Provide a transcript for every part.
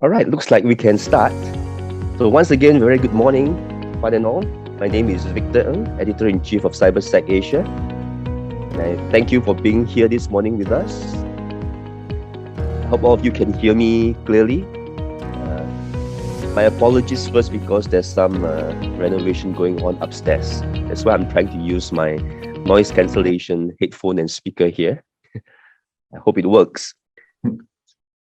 All right, looks like we can start. So once again, very good morning, one and all. My name is Victor Ng, Editor-in-Chief of CybersecAsia. And I thank you for being here this morning with us. I hope all of you can hear me clearly. My apologies first because there's some renovation going on upstairs. That's why I'm trying to use my noise cancellation headphone and speaker here. I hope it works.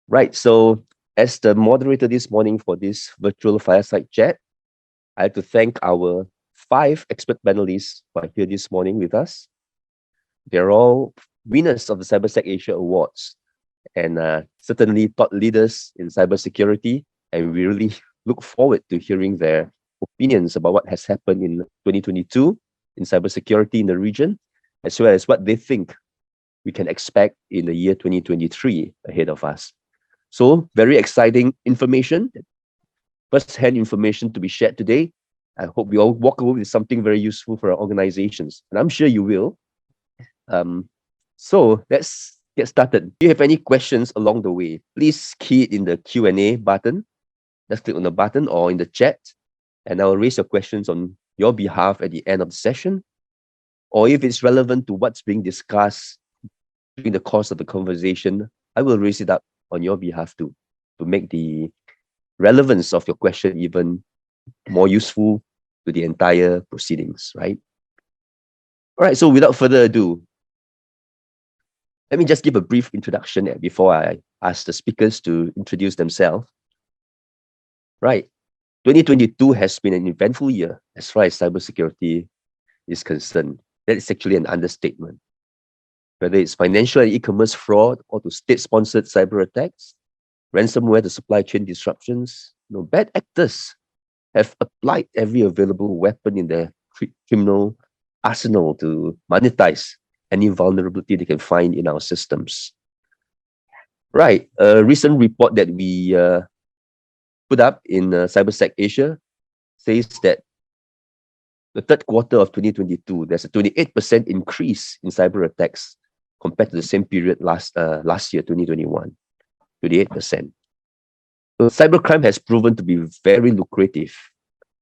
Right, so as the moderator this morning for this virtual fireside chat, I have to thank our 5 expert panelists who are here this morning with us. They're all winners of the CybersecAsia Awards and certainly thought leaders in cybersecurity. And we really look forward to hearing their opinions about what has happened in 2022 in cybersecurity in the region, as well as what they think we can expect in the year 2023 ahead of us. So very exciting information, first-hand information to be shared today. I hope we all walk away with something very useful for our organizations, and I'm sure you will. So let's get started. If you have any questions along the way, please key it in the Q&A button. Just click on the button or in the chat, and I'll raise your questions on your behalf at the end of the session. Or if it's relevant to what's being discussed during the course of the conversation, I will raise it up on your behalf too, to make the relevance of your question even more useful to the entire proceedings, right? All right, so without further ado, let me just give a brief introduction before I ask the speakers to introduce themselves. Right, 2022 has been an eventful year as far as cybersecurity is concerned. That is actually an understatement. Whether it's financial and e-commerce fraud or to state-sponsored cyber attacks, ransomware to supply chain disruptions, bad actors have applied every available weapon in their criminal arsenal to monetize any vulnerability they can find in our systems. Right, a recent report that we put up in CybersecAsia says that the third quarter of 2022, there's a 28% increase in cyber attacks compared to the same period last year, 2021, 28%. So cybercrime has proven to be very lucrative.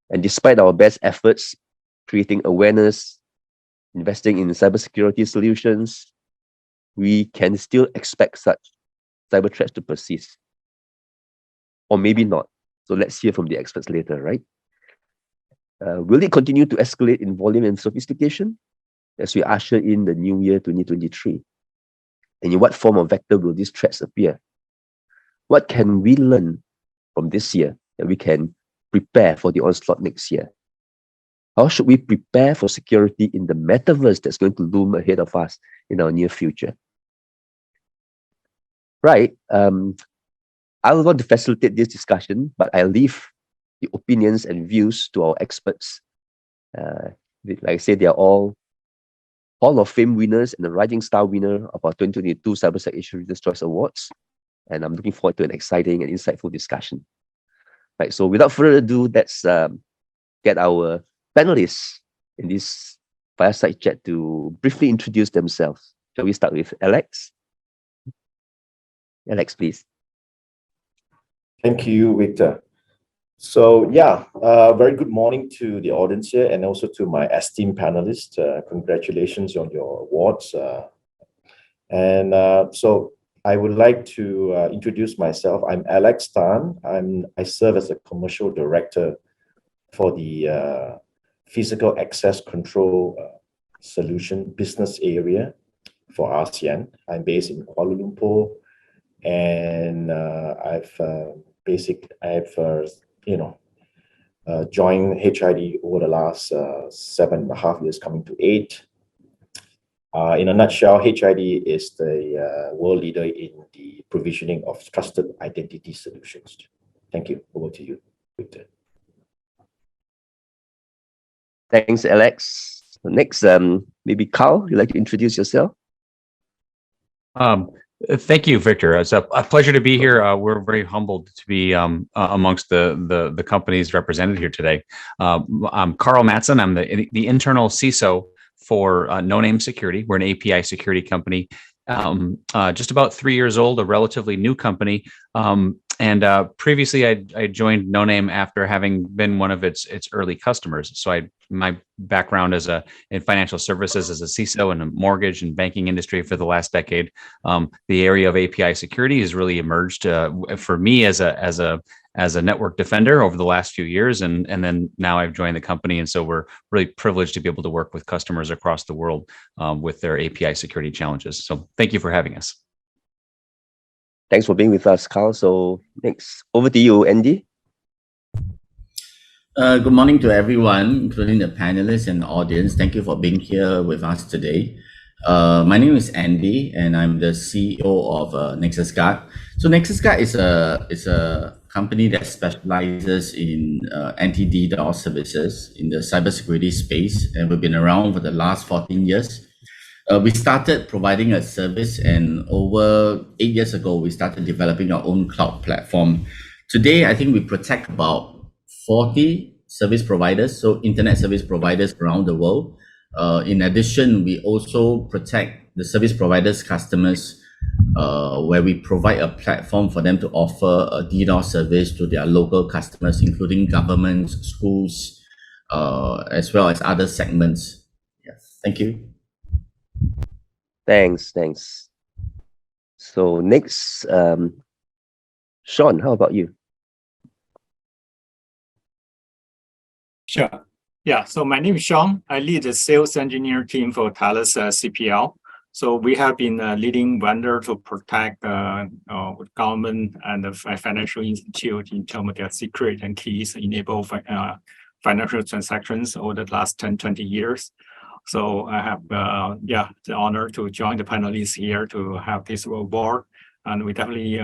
And despite our best efforts, creating awareness, investing in cybersecurity solutions, we can still expect such cyber threats to persist. Or maybe not. So let's hear from the experts later, right? Will it continue to escalate in volume and sophistication as we usher in the new year 2023? And in what form or vector will these threats appear? What can we learn from this year that we can prepare for the onslaught next year? How should we prepare for security in the metaverse that's going to loom ahead of us in our near future? Right. I will want to facilitate this discussion, but I leave the opinions and views to our experts. Like I said, they are all Hall of Fame winners and the Rising Star winner of our 2022 CybersecAsia Readers Choice Awards. And I'm looking forward to an exciting and insightful discussion. Right, so without further ado, let's get our panelists in this fireside chat to briefly introduce themselves. Shall we start with Alex? Alex, please. Thank you, Victor. So very good morning to the audience here and also to my esteemed panelists. Congratulations on your awards. So I would like to introduce myself. I'm Alex Tan. I serve as a commercial director for the physical access control solution business area for ASEAN. I'm based in Kuala Lumpur, and I've joined HID over the last 7.5 years, coming to 8. In a nutshell, HID is the world leader in the provisioning of trusted identity solutions. Thank you. Over to you, Victor. Thanks, Alex. Next, maybe Carl, you'd like to introduce yourself? Thank you, Victor. It's a pleasure to be here. We're very humbled to be amongst the companies represented here today. I'm Carl Matson. I'm the internal CISO for No Name Security. We're an API security company, just about 3 years old, a relatively new company. Previously, I joined No Name after having been one of its early customers. So my background in financial services as a CISO in the mortgage and banking industry for the last decade. The area of API security has really emerged for me as a network defender over the last few years, and then now I've joined the company, and so we're really privileged to be able to work with customers across the world with their API security challenges. So thank you for having us. Thanks for being with us, Carl. So next, over to you, Andy. Good morning to everyone, including the panelists and the audience. Thank you for being here with us today. My name is Andy, and I'm the CEO of Nexusguard. So Nexusguard is a company that specializes in anti-DDoS services in the cybersecurity space, and we've been around for the last 14 years. We started providing a service, and over 8 years ago, we started developing our own cloud platform. Today, I think we protect about 40 service providers, so internet service providers around the world. In addition, we also protect the service providers' customers, where we provide a platform for them to offer a DDoS service to their local customers, including governments, schools, as well as other segments. Yes, thank you. Thanks. So next, Sean, how about you? Sure. Yeah, so my name is Sean. I lead the sales engineer team for Thales CPL. So we have been a leading vendor to protect government and the financial institute in terms of their secret and keys enable financial transactions over the last 10, 20 years. So I have the honor to join the panelists here to have this award, and we definitely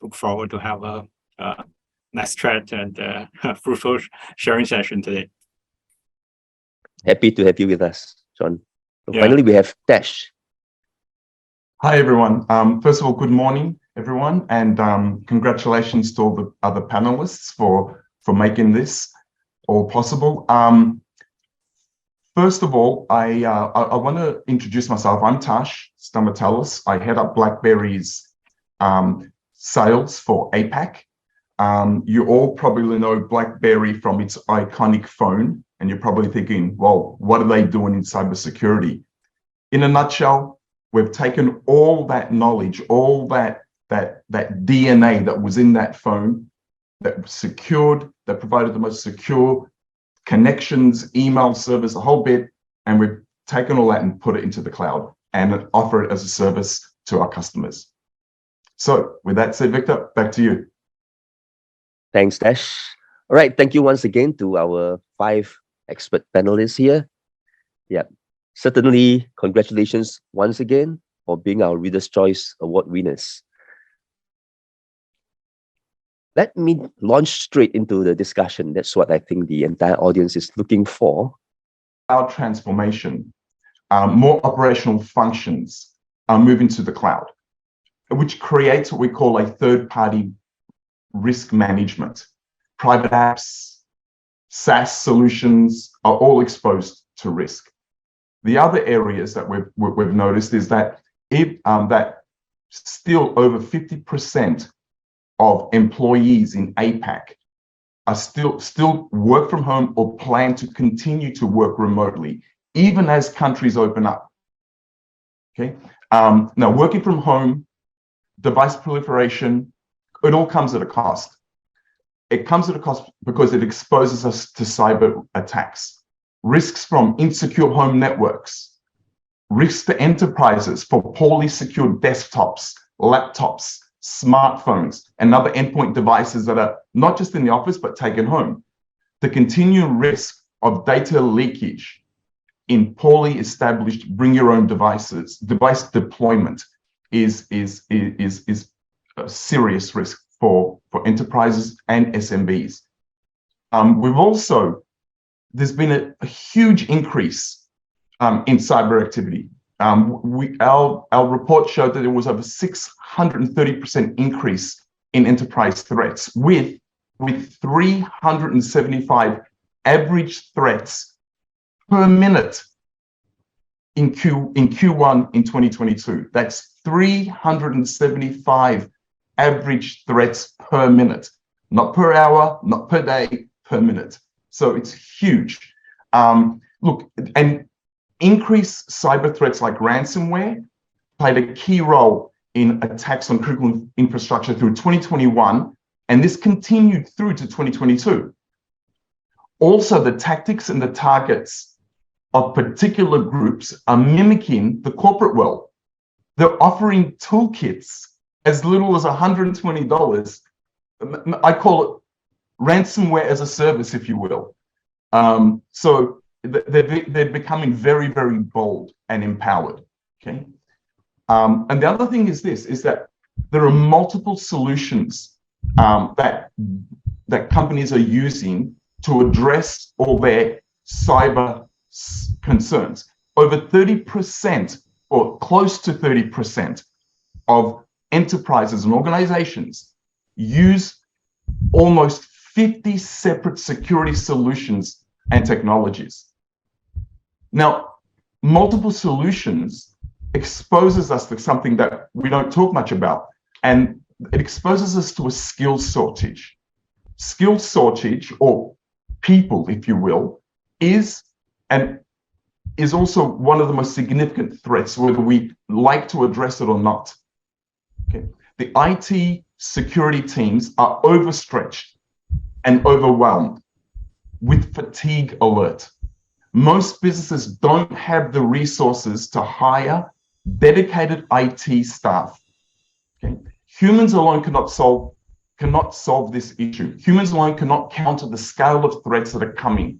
look forward to have a nice chat and fruitful sharing session today. Happy to have you with us, Sean. So Yeah. Finally, we have Tash. Hi, everyone. First of all, good morning, everyone, and congratulations to all the other panelists for making this all possible. First of all, I want to introduce myself. I'm Tash Stamatelis. I head up BlackBerry's sales for APAC. You all probably know BlackBerry from its iconic phone, and you're probably thinking, well, what are they doing in cybersecurity? In a nutshell, we've taken all that knowledge, all that DNA that was in that phone, that was secured, that provided the most secure connections, email servers, a whole bit, and we've taken all that and put it into the cloud and offer it as a service to our customers. So with that said, Victor, back to you. Thanks, Tash. All right, thank you once again to our 5 expert panelists here. Yeah, certainly congratulations once again for being our Readers' Choice Award winners. Let me launch straight into the discussion. That's what I think the entire audience is looking for. Cloud transformation, more operational functions are moving to the cloud, which creates what we call a third-party risk management. Private apps, SaaS solutions are all exposed to risk. The other areas that we've noticed is that that still over 50% of employees in APAC are still work from home or plan to continue to work remotely, even as countries open up. Okay. Now, working from home, device proliferation, it all comes at a cost. It comes at a cost because it exposes us to cyber attacks, risks from insecure home networks, risks to enterprises for poorly secured desktops, laptops, smartphones, and other endpoint devices that are not just in the office, but taken home. The continuing risk of data leakage in poorly established bring your own devices, device deployment is a serious risk for enterprises and SMBs. There's been a huge increase in cyber activity. Our report showed that there was over 630% increase in enterprise threats, with 375 average threats per minute in Q1 in 2022. That's 375 average threats per minute, not per hour, not per day, per minute. So it's huge. Look, and increased cyber threats like ransomware played a key role in attacks on critical infrastructure through 2021, and this continued through to 2022. Also, the tactics and the targets of particular groups are mimicking the corporate world. They're offering toolkits as little as $120. I call it ransomware as a service, if you will. So they're becoming very, very bold and empowered. Okay. And the other thing is this: is that there are multiple solutions that companies are using to address all their cyber concerns. Over 30%, or close to 30%, of enterprises and organizations use almost 50 separate security solutions and technologies. Now, multiple solutions exposes us to something that we don't talk much about, and it exposes us to a skills shortage. Skills shortage, or people, if you will, is also one of the most significant threats, whether we like to address it or not. Okay. The IT security teams are overstretched and overwhelmed with fatigue alert. Most businesses don't have the resources to hire dedicated IT staff. Okay. Humans alone cannot solve this issue. Humans alone cannot counter the scale of threats that are coming.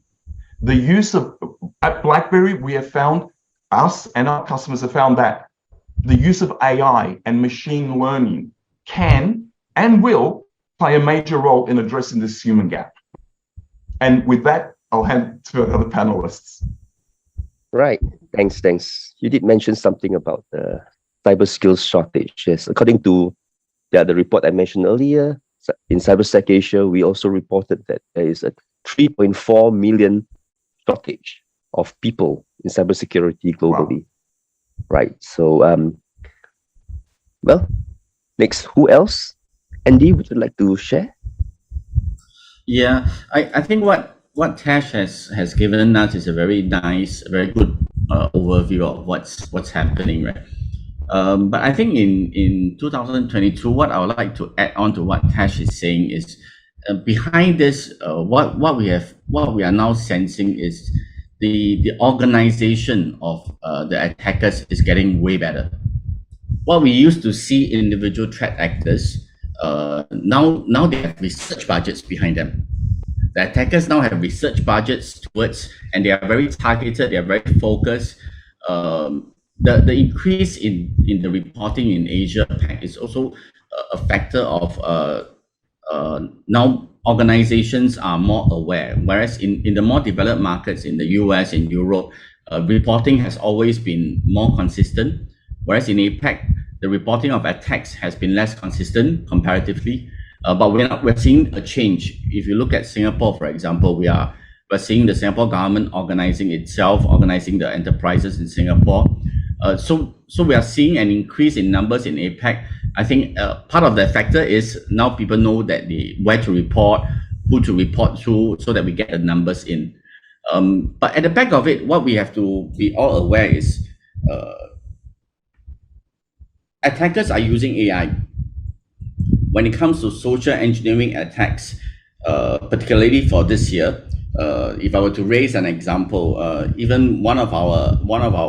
The use of, at BlackBerry, we have found, us and our customers have found that the use of AI and machine learning can and will play a major role in addressing this human gap. And with that, I'll hand to the other panelists. Right. Thanks. You did mention something about the cyber skills shortage. Yes, according to the report I mentioned earlier, in CybersecAsia, we also reported that there is a 3.4 million shortage of people in cybersecurity globally. Wow. Right. So, well, next, who else? Andy, would you like to share? Yeah, I think what Tash has given us is a very nice, very good overview of what's happening, right? But I think in 2022, what I would like to add on to what Tash is saying is behind this, what we are now sensing is the organization of the attackers is getting way better. What we used to see individual threat actors, now they have research budgets behind them. The attackers now have research budgets towards, and they are very targeted, they are very focused. The increase in the reporting in Asia Pac is also a factor of now organizations are more aware, whereas in the more developed markets in the US, in Europe, reporting has always been more consistent, whereas in APAC, the reporting of attacks has been less consistent comparatively. But we're seeing a change. If you look at Singapore, for example, we're seeing the Singapore government organizing itself, organizing the enterprises in Singapore. So we are seeing an increase in numbers in APAC. I think part of that factor is now people know that where to report, who to report to, so that we get the numbers in. But at the back of it, what we have to be all aware is attackers are using AI. When it comes to social engineering attacks, particularly for this year, if I were to raise an example, even one of our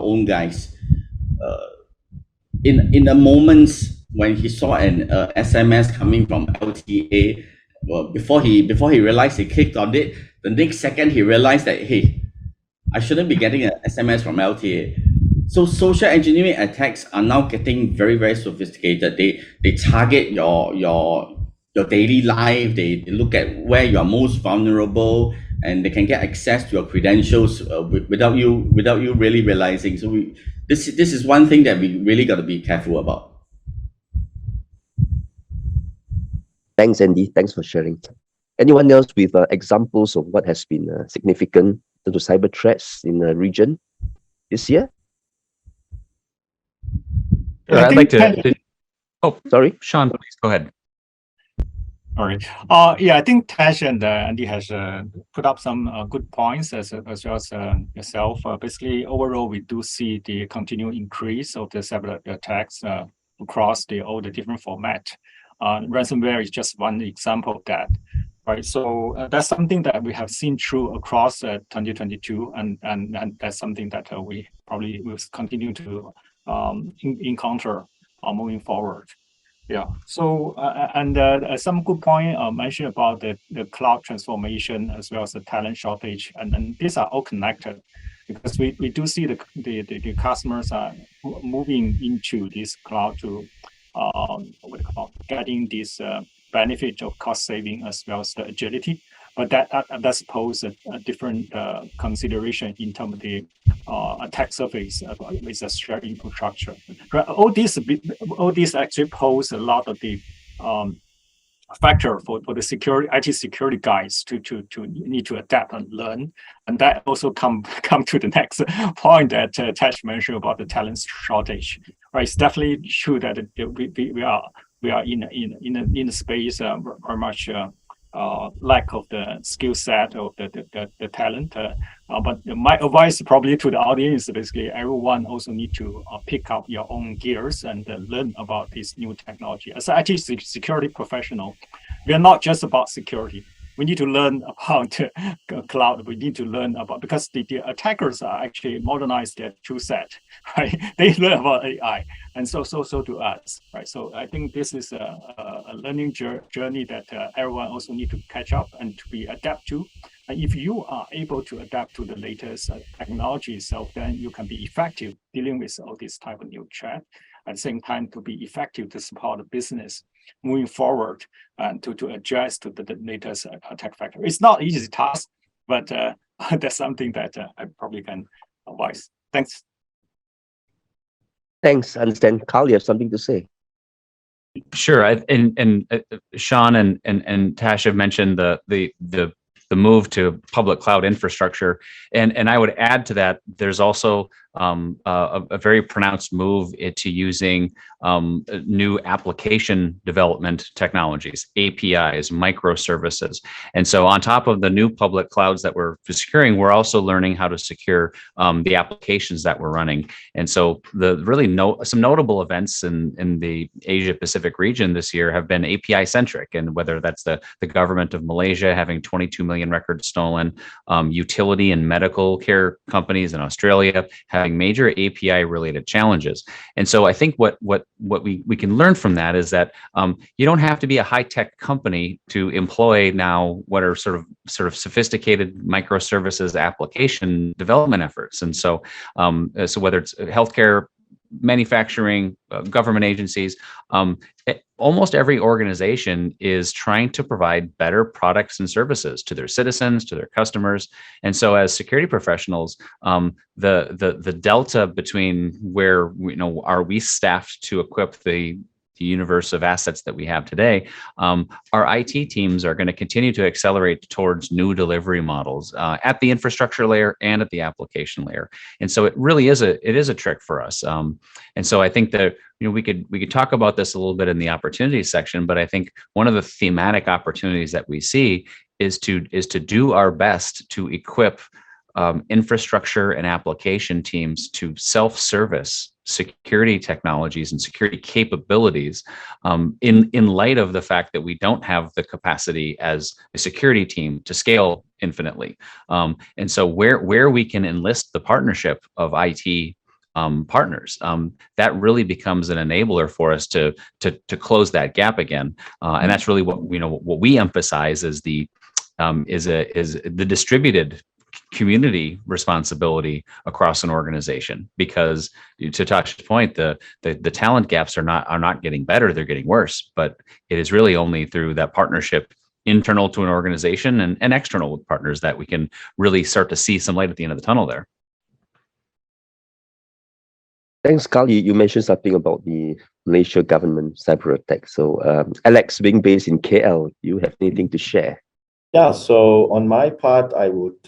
own guys, in the moments when he saw an SMS coming from LTA, before he realized he clicked on it, the next second he realized that, hey, I shouldn't be getting an SMS from LTA. So social engineering attacks are now getting very, very sophisticated. They target your daily life. They look at where you are most vulnerable, and they can get access to your credentials without you really realizing. So this is one thing that we really got to be careful about. Thanks, Andy. Thanks for sharing. Anyone else with examples of what has been significant to cyber threats in the region this year? I'd like to. Oh, sorry, Sean, please go ahead. All right. Yeah, I think Tash and Andy has put up some good points as well as yourself. Basically, overall, we do see the continued increase of the cyber attacks across all the different format. Ransomware is just one example of that. Right. So that's something that we have seen through across 2022, and that's something that we probably will continue to encounter moving forward. Yeah. So some good point mentioned about the cloud transformation as well as the talent shortage, and these are all connected because we do see the customers are moving into this cloud to getting this benefit of cost saving as well as the agility. But that's pose a different consideration in terms of the attack surface with a shared infrastructure. Right? All these actually pose a lot of the factor for the security IT security guys to need to adapt and learn, and that also come to the next point that Tash mentioned about the talent shortage. Right, it's definitely true that we are in a space very much. Lack of the skill set of the talent. But my advice probably to the audience is basically everyone also need to pick up your own gears and learn about this new technology. As an IT security professional, we are not just about security. We need to learn about cloud. We need to learn about, because the attackers are actually modernize their tool set, right? They learn about AI, and so do us, right? So I think this is a learning journey that everyone also need to catch up and to be adapt to. And if you are able to adapt to the latest technology itself, then you can be effective dealing with all this type of new threat. At the same time, to be effective to support the business moving forward and to address to the latest attack factor. It's not easy task, but that's something that I probably can advise. Thanks. Thanks. I understand. Carl, you have something to say. Sure. And Sean and Tash have mentioned the move to public cloud infrastructure, and I would add to that, there's also a very pronounced move into using new application development technologies, APIs, microservices. And so on top of the new public clouds that we're securing, we're also learning how to secure the applications that we're running. And so some notable events in the Asia Pacific region this year have been API centric, and whether that's the government of Malaysia having 22 million records stolen, utility and medical care companies in Australia having major API related challenges. And so I think what we can learn from that is that you don't have to be a high tech company to employ now what are sort of sophisticated microservices application development efforts. And so whether it's healthcare, manufacturing, government agencies, almost every organization is trying to provide better products and services to their citizens, to their customers. And so as security professionals, the delta between where, are we staffed to equip the universe of assets that we have today, our IT teams are going to continue to accelerate towards new delivery models at the infrastructure layer and at the application layer. And so it really is a trick for us. And so I think that we could talk about this a little bit in the opportunity section, but I think one of the thematic opportunities that we see is to do our best to equip infrastructure and application teams to self-service security technologies and security capabilities in light of the fact that we don't have the capacity as a security team to scale infinitely. And so where we can enlist the partnership of IT partners, that really becomes an enabler for us to close that gap again. And that's really what we emphasize is the distributed community responsibility across an organization, because to Tash's point, the talent gaps are not getting better, they're getting worse. But it is really only through that partnership internal to an organization and external with partners that we can really start to see some light at the end of the tunnel there. Thanks, Carl. You mentioned something about the Malaysia government cyber attack. So Alex, being based in KL, you have anything to share? Yeah, so on my part, I would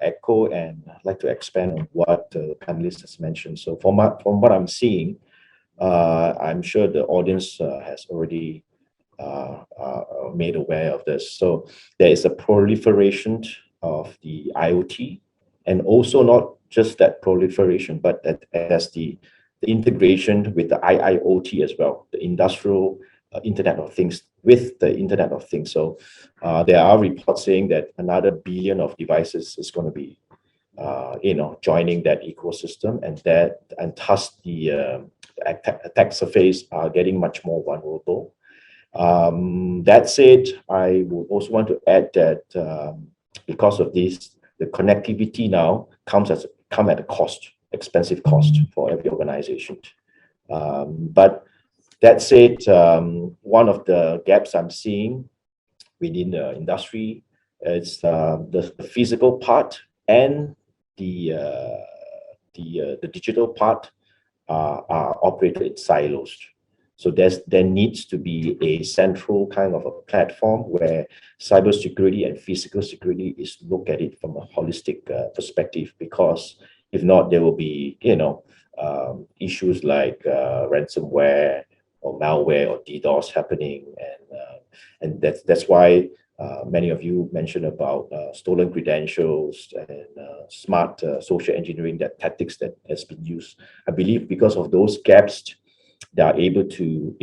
echo and like to expand on what the panelists has mentioned. So from what I'm seeing, I'm sure the audience has already made aware of this. So there is a proliferation of the IoT, and also not just that proliferation, but that as the integration with the IIoT as well, the industrial Internet of Things with the Internet of Things. So there are reports saying that another billion of devices is going to be, joining that ecosystem, and thus the attack surface are getting much more vulnerable. That said, I would also want to add that because of this, the connectivity now come at a cost, expensive cost for every organization. But that said, one of the gaps I'm seeing within the industry is the physical part and the digital part are operated in silos. So there needs to be a central kind of a platform where cybersecurity and physical security is looked at it from a holistic perspective, because if not, there will be issues like ransomware or malware or DDoS happening, and that's why many of you mentioned about stolen credentials and smart social engineering, that tactics that has been used. I believe because of those gaps, they are able to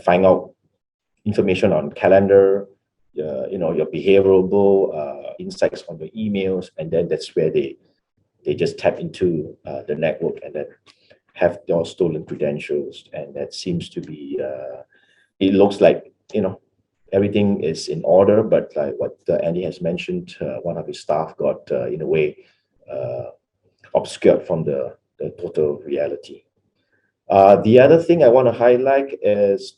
find out information on calendar, your behavioral insights on your emails, and then that's where they just tap into the network and then have those stolen credentials. And that seems to be it looks like everything is in order, but like what Andy has mentioned, one of his staff got in a way obscured from the total reality. The other thing I want to highlight is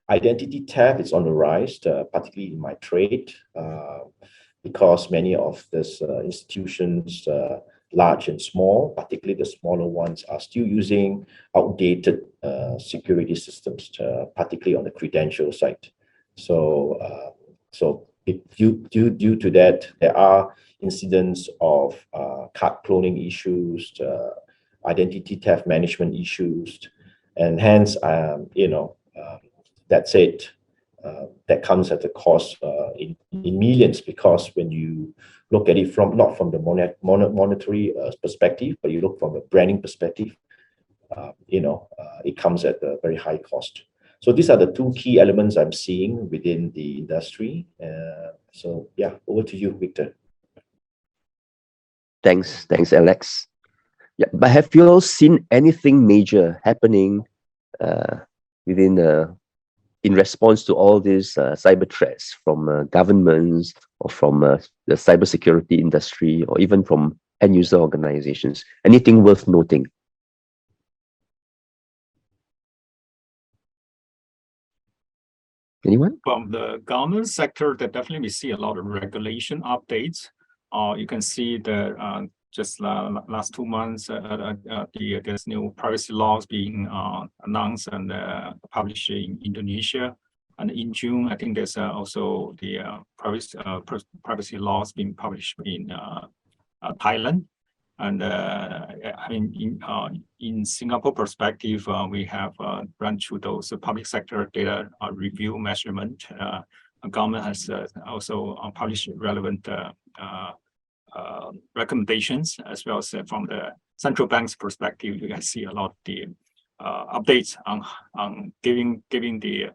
identity theft is on the rise, particularly in my trade, because many of these institutions, large and small, particularly the smaller ones, are still using outdated security systems, particularly on the credential side. So, due to that, there are incidents of card cloning issues, identity theft management issues, and hence, that's it. That comes at a cost in millions, because when you look at it not from the monetary perspective, but you look from a branding perspective, it comes at a very high cost. So these are the two key elements I'm seeing within the industry. So yeah, over to you, Victor. Thanks, Alex. Yeah, but have you all seen anything major happening in response to all these cyber threats from governments, or from the cybersecurity industry, or even from end user organizations? Anything worth noting? Anyone? From the government sector, that definitely we see a lot of regulation updates. You can see that just last 2 months, there's new privacy laws being announced and published in Indonesia. And in June, I think there's also the privacy laws being published in Thailand. And in Singapore perspective, we have run through those public sector data review measurement. The government has also published relevant recommendations, as well as from the central bank's perspective. You can see a lot of the updates on giving the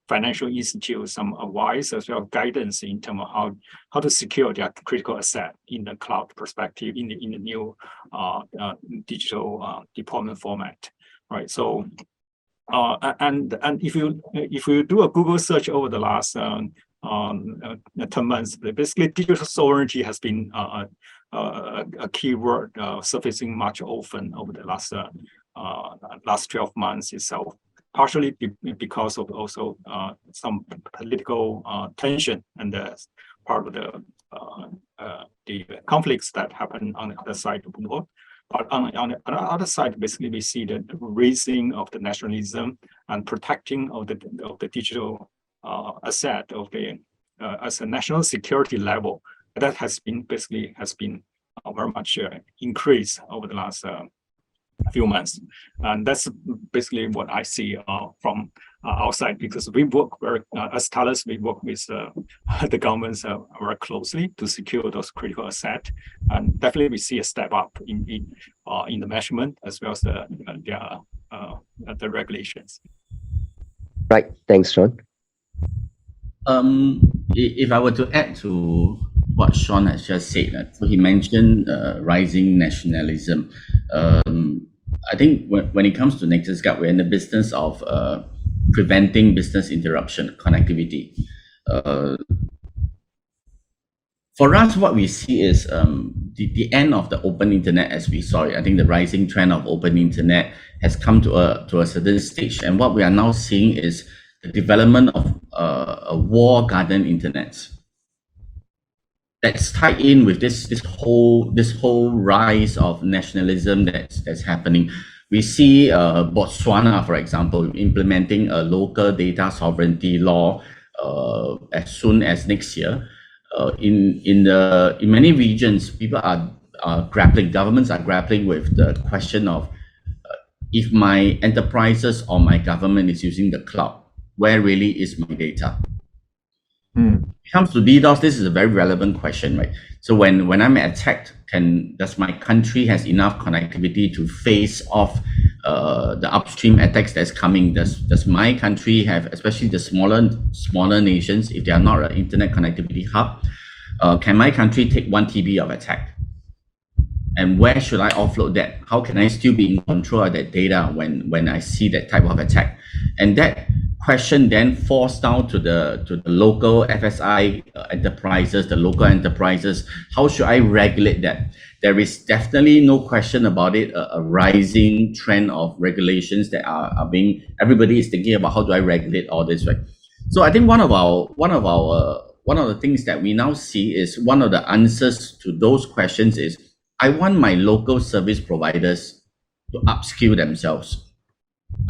financial institutes some advice, as well as guidance in terms of how to secure their critical asset in the cloud perspective, in the new digital deployment format, right? So and if you do a Google search over the last 10 months, basically digital sovereignty has been a keyword surfacing much often over the last 12 months itself, partially because of also some political tension and part of the conflicts that happen on the other side of the world. But on the other side, basically, we see the raising of the nationalism and protecting of the digital asset of the as a national security level. That has been very much increased over the last few months, and that's basically what I see from outside, because we work very, as Thales, we work with the governments very closely to secure those critical assets. And definitely we see a step up in the measurement as well as the regulations. Right. Thanks, Sean. If I were to add to what Sean has just said, so he mentioned rising nationalism. I think when it comes to Nexusguard, we're in the business of preventing business interruption, connectivity. For us, what we see is the end of the open internet as we saw it. I think the rising trend of open internet has come to a certain stage. And what we are now seeing is the development of a war garden internet that's tied in with this whole rise of nationalism that's happening. We see Botswana, for example, implementing a local data sovereignty law as soon as next year. In many regions, people are grappling, governments are grappling with the question of if my enterprises or my government is using the cloud, where really is my data? When it comes to DDoS, this is a very relevant question, right? So when I'm attacked, does my country has enough connectivity to face off the upstream attacks that's coming? Does my country have, especially the smaller nations, if they are not an internet connectivity hub, can my country take 1 TB of attack? And where should I offload that? How can I still be in control of that data when I see that type of attack? And that question then falls down to the local FSI enterprises, the local enterprises. How should I regulate that? There is definitely no question about it, a rising trend of regulations that are being, everybody is thinking about how do I regulate all this, right? So I think one of the things that we now see is one of the answers to those questions is I want my local service providers to upskill themselves.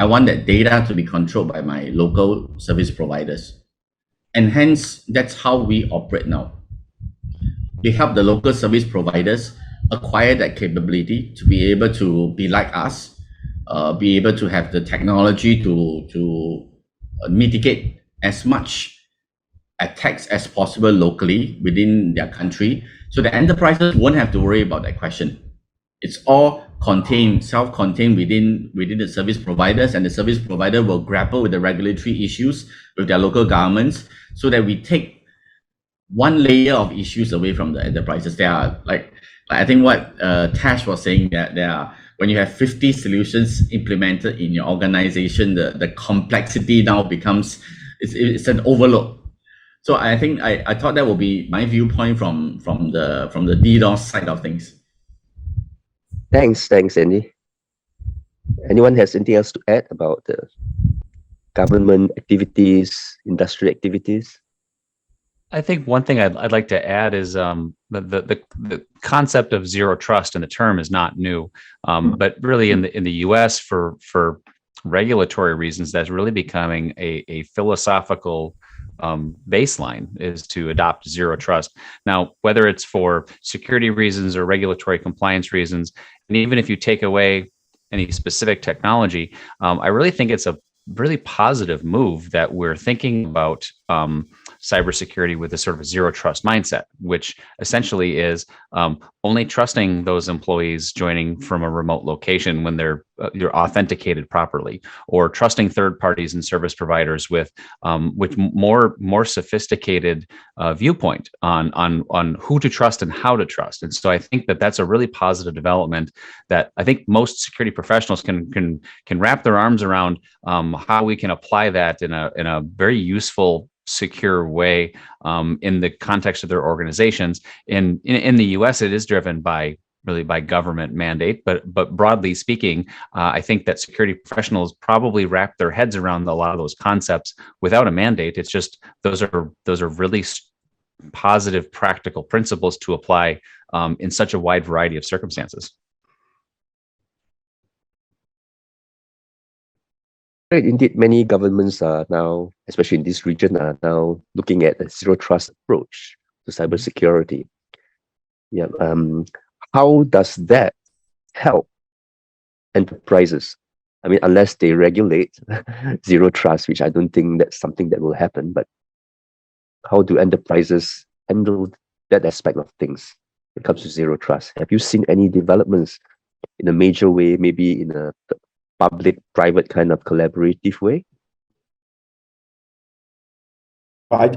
I want that data to be controlled by my local service providers. And hence, that's how we operate now. We help the local service providers acquire that capability to be able to be like us, be able to have the technology to mitigate as much attacks as possible locally within their country, so the enterprises won't have to worry about that question. It's all contained, self-contained within the service providers, and the service provider will grapple with the regulatory issues with their local governments, so that we take one layer of issues away from the enterprises. There are like I think what Tash was saying, that there are, when you have 50 solutions implemented in your organization, the complexity now becomes it's an overload. So I think I thought that would be my viewpoint from the DDoS side of things. Thanks, Andy. Anyone has anything else to add about the government activities, industry activities? I think one thing I'd like to add is the concept of zero trust, and the term is not new, but really in the U.S. for regulatory reasons, that's really becoming a philosophical baseline, is to adopt zero trust. Now, whether it's for security reasons or regulatory compliance reasons, and even if you take away any specific technology, I really think it's a really positive move that we're thinking about cybersecurity with a sort of zero trust mindset, which essentially is only trusting those employees joining from a remote location when they're authenticated properly, or trusting third parties and service providers with more sophisticated viewpoint on who to trust and how to trust. And so I think that's a really positive development that I think most security professionals can wrap their arms around, how we can apply that in a very useful, secure way in the context of their organizations. In the US, it is driven by government mandate, but broadly speaking, I think that security professionals probably wrap their heads around a lot of those concepts without a mandate. It's just those are really positive, practical principles to apply in such a wide variety of circumstances. Right, indeed, many governments are now, especially in this region, are now looking at a zero trust approach to cybersecurity. Yeah. How does that help enterprises I mean, unless they regulate zero trust, which I don't think that's something that will happen. But how do enterprises handle that aspect of things when it comes to zero trust? Have you seen any developments in a major way, maybe in a public-private kind of collaborative way? I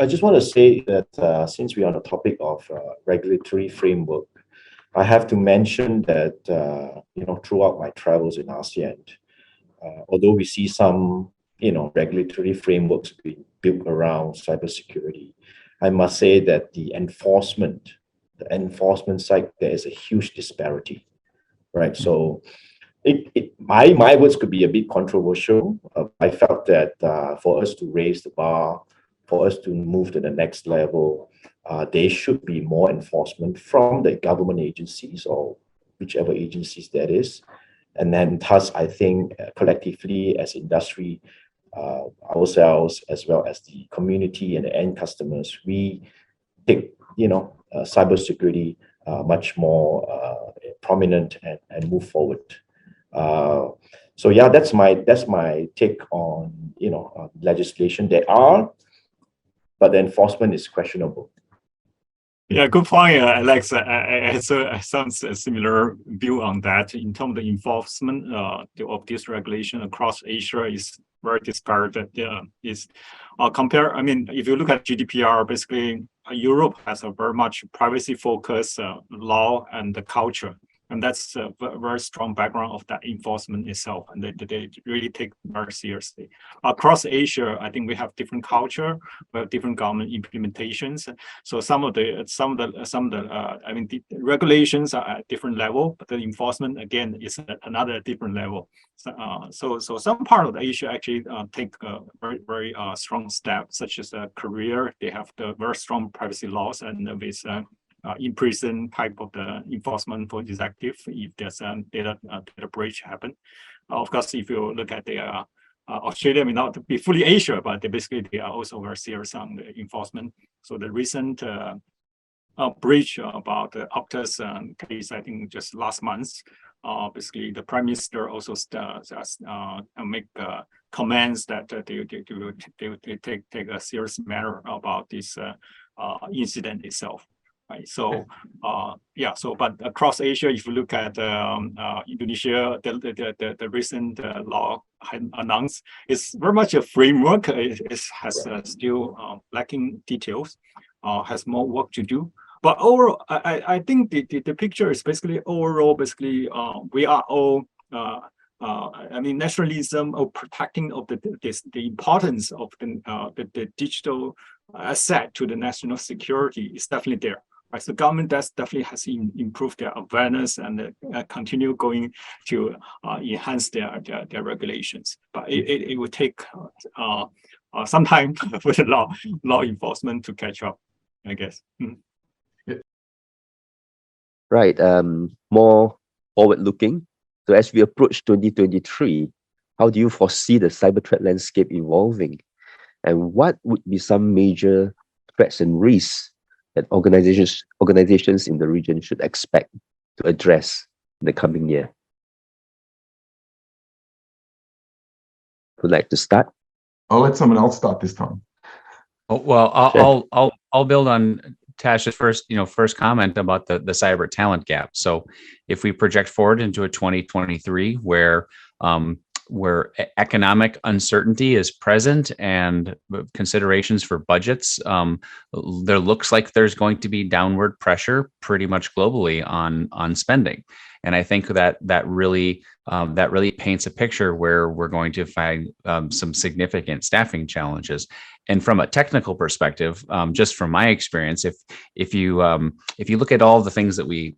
just want to say that since we're on the topic of regulatory framework, I have to mention that throughout my travels in ASEAN, although we see some regulatory frameworks being built around cybersecurity, I must say that the enforcement side, there is a huge disparity, right? So my words could be a bit controversial. I felt that for us to raise the bar, for us to move to the next level, there should be more enforcement from the government agencies or whichever agencies that is. And then thus, I think collectively as industry, ourselves, as well as the community and the end customers, we take, cybersecurity much more prominent and move forward. So yeah, that's my take on, legislation. There are, but the enforcement is questionable. Yeah, good point, Alex. I some similar view on that. In terms of the enforcement of this regulation across Asia is very disparate. Is compare. I mean, if you look at GDPR, basically Europe has a very much privacy-focused law and the culture. And that's a very strong background of that enforcement itself, and they really take very seriously. Across Asia, I think we have different culture, we have different government implementations. So some of the the regulations are at different level, but the enforcement again is at another different level. So some part of Asia actually take a very strong step, such as Korea. They have the very strong privacy laws, and with in prison type of the enforcement for executive if there's a data breach happen. Of course, if you look at the Australia may not be fully Asia, but they are also very serious on the enforcement. So the recent breach about the Optus case, I think just last month, basically the Prime Minister also make comments that they will take a serious matter about this incident itself. Right. So, but across Asia, if you look at Indonesia, the recent law announced is very much a framework. It has still lacking details, has more work to do. But overall, I think the picture is basically overall, we are all. Nationalism or protecting of the importance of the digital asset to the national security is definitely there. Right, so government definitely has improved their awareness and continue going to enhance their regulations. But it will take some time for the law enforcement to catch up, I guess. Right. More forward-looking. So as we approach 2023, how do you foresee the cyber threat landscape evolving? And what would be some major threats and risks that organizations in the region should expect to address in the coming year? Would like to start? I'll let someone else start this time. Oh, well, I'll build on Tash's first comment about the cyber talent gap. So if we project forward into a 2023 where economic uncertainty is present and considerations for budgets, there looks like there's going to be downward pressure pretty much globally on spending. And I think that really paints a picture where we're going to find some significant staffing challenges. And from a technical perspective, just from my experience, if you look at all the things that we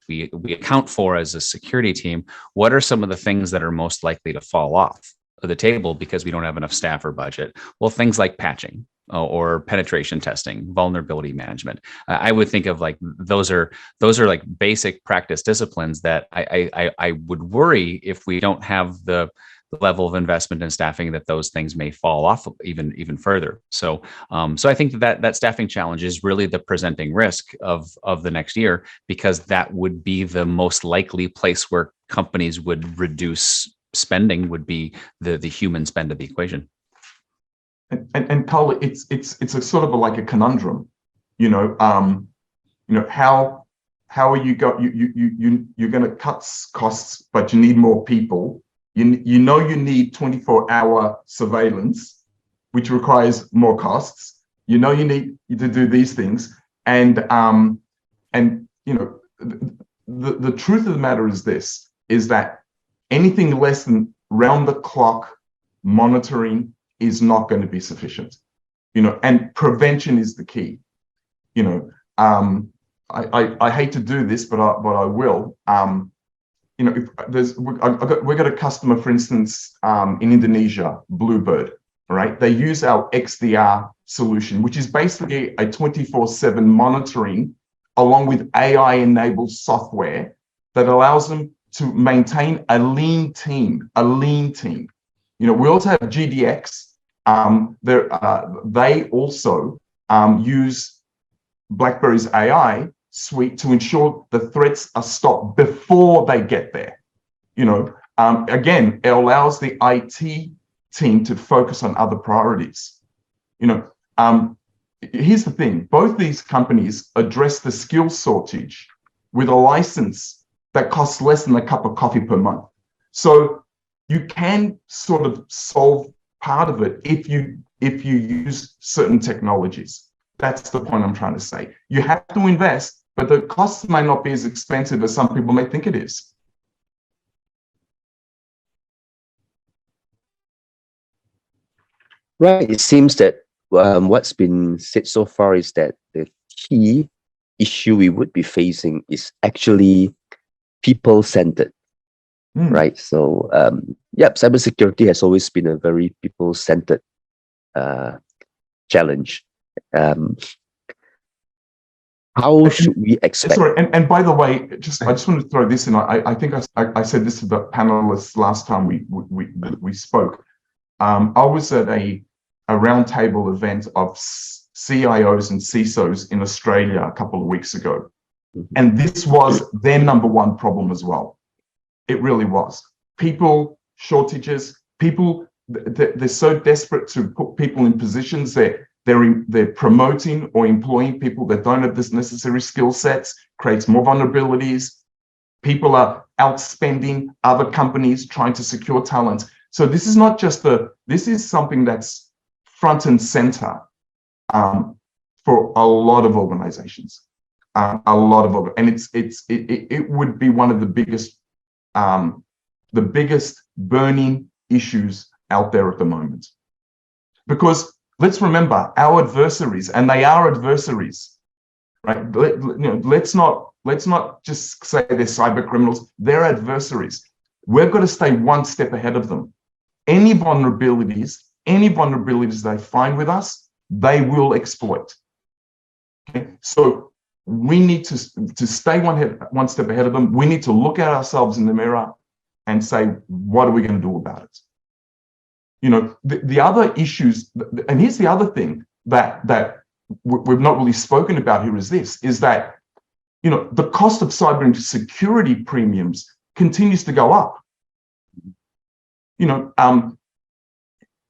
account for as a security team, what are some of the things that are most likely to fall off of the table because we don't have enough staff or budget? Well, things like patching or penetration testing, vulnerability management. I would think of like those are like basic practice disciplines that I would worry if we don't have the level of investment in staffing that those things may fall off even further. So I think that staffing challenge is really the presenting risk of the next year, because that would be the most likely place where companies would reduce spending would be the human spend of the equation. And Carl, it's a sort of like a conundrum, how are you're going to cut costs, but you need more people. You need 24-hour surveillance, which requires more costs. You need to do these things, and the truth of the matter is this: is that anything less than round-the-clock monitoring is not going to be sufficient. And prevention is the key. I hate to do this, but I will. If we got a customer, for instance, in Indonesia, Bluebird. All right, they use our XDR solution, which is basically a 24/7 monitoring, along with AI-enabled software that allows them to maintain a lean team. We also have GDX. They also use BlackBerry's AI suite to ensure the threats are stopped before they get there. Again, it allows the IT team to focus on other priorities. Here's the thing: both these companies address the skill shortage with a license that costs less than a cup of coffee per month. So you can sort of solve part of it if you use certain technologies. That's the point I'm trying to say. You have to invest, but the costs may not be as expensive as some people may think it is. Right. It seems that what's been said so far is that the key issue we would be facing is actually people-centered. Right. So, cybersecurity has always been a very people-centered challenge. How should we expect? Sorry, and by the way, I just want to throw this in. I think I said this to the panelists last time we spoke. I was at a roundtable event of CIOs and CISOs in Australia a couple of weeks ago, and this was their number one problem as well. It really was. People shortages. People, they're so desperate to put people in positions that they're promoting or employing people that don't have this necessary skill sets, creates more vulnerabilities. People are outspending other companies trying to secure talent. So this is not just this is something that's front and center for a lot of organizations, and it would be one of the biggest burning issues out there at the moment. Because let's remember, our adversaries, and they are adversaries, right? Let's not just say they're cyber criminals. They're adversaries. We've got to stay one step ahead of them. Any vulnerabilities they find with us, they will exploit. Okay? So we need to stay one step ahead of them. We need to look at ourselves in the mirror and say, what are we going to do about it? The other issues, and here's the other thing that we've not really spoken about here is that the cost of cybersecurity premiums continues to go up.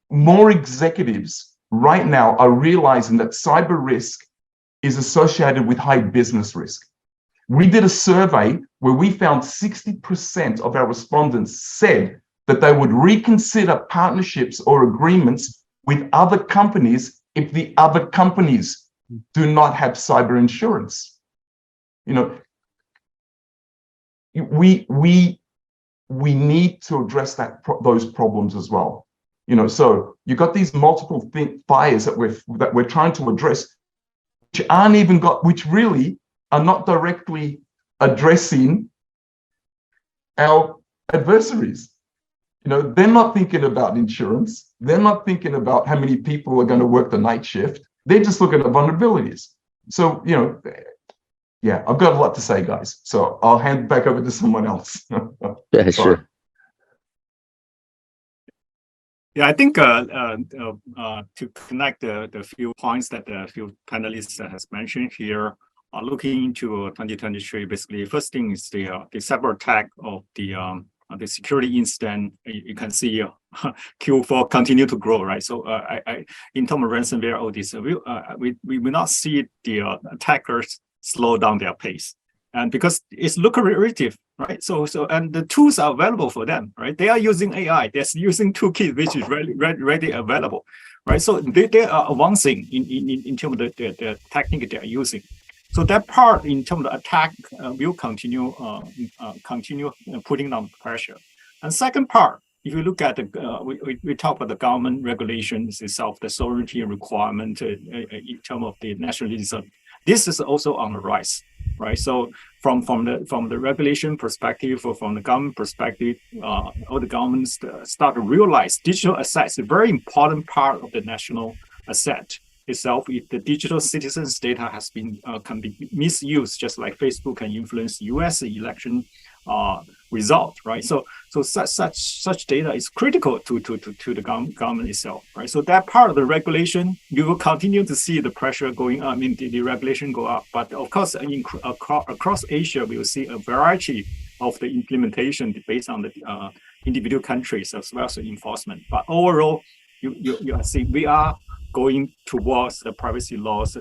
More executives right now are realizing that cyber risk is associated with high business risk. We did a survey where we found 60% of our respondents said that they would reconsider partnerships or agreements with other companies if the other companies do not have cyber insurance. We need to address those problems as well. So you've got these multiple fires that we're trying to address, which really are not directly addressing our adversaries. They're not thinking about insurance. They're not thinking about how many people are going to work the night shift. They're just looking at vulnerabilities. So, I've got a lot to say, guys. So I'll hand back over to someone else. Yeah, sure. Yeah, I think to connect the few points that the few panelists has mentioned here, looking into 2023, basically, first thing is the cyber attack of the the security incident, you can see Q4 continue to grow, right? So in terms of ransomware, all this, we will not see the attackers slow down their pace, and because it's lucrative, right? So and the tools are available for them, right? They are using AI, they're using toolkit which is ready available, right? So they are advancing in terms of the technique they are using. So that part in terms of attack will continue putting down pressure. And second part, if you look at we talk about the government regulations itself, the sovereignty requirement in terms of the nationalism, this is also on the rise, right? So from the regulation perspective or from the government perspective, all the governments start to realize digital assets is a very important part of the national asset itself. If the digital citizens' data has been can be misused, just like Facebook can influence U.S. election result, right? So such data is critical to the government itself, right? So that part of the regulation, you will continue to see the pressure going up. I mean, the regulation go up, but of course, across Asia, we will see a variety of the implementation based on the individual countries as well as the enforcement. But overall, you are seeing we are going towards the privacy laws,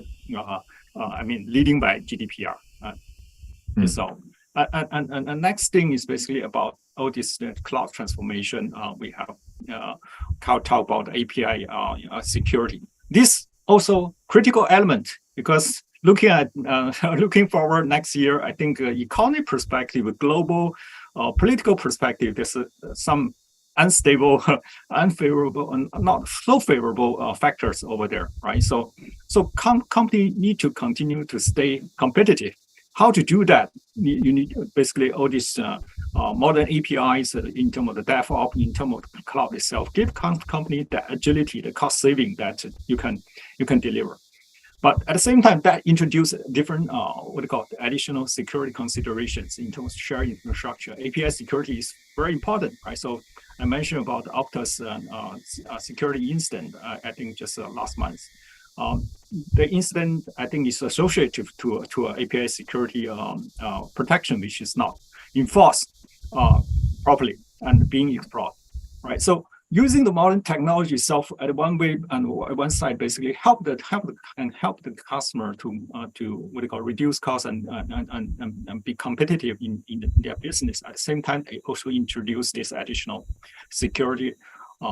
I mean, leading by GDPR. So, and next thing is basically about all this cloud transformation. We have talk about API security. This also critical element, because looking forward next year, I think economy perspective, global political perspective, there's some unstable, unfavorable, and not so favorable factors over there, right? So company need to continue to stay competitive. How to do that? You need basically all these modern APIs in terms of the DevOps, in terms of the cloud itself, give company the agility, the cost saving that you can deliver. But at the same time, that introduce different additional security considerations in terms of shared infrastructure. API security is very important, right? So I mentioned about the Optus security incident, I think just last month. The incident, I think, is associated to API security protection, which is not enforced properly and being explored, right? So using the modern technology itself at one way and one side basically help the customer to reduce costs and be competitive in their business. At the same time, they also introduce this additional security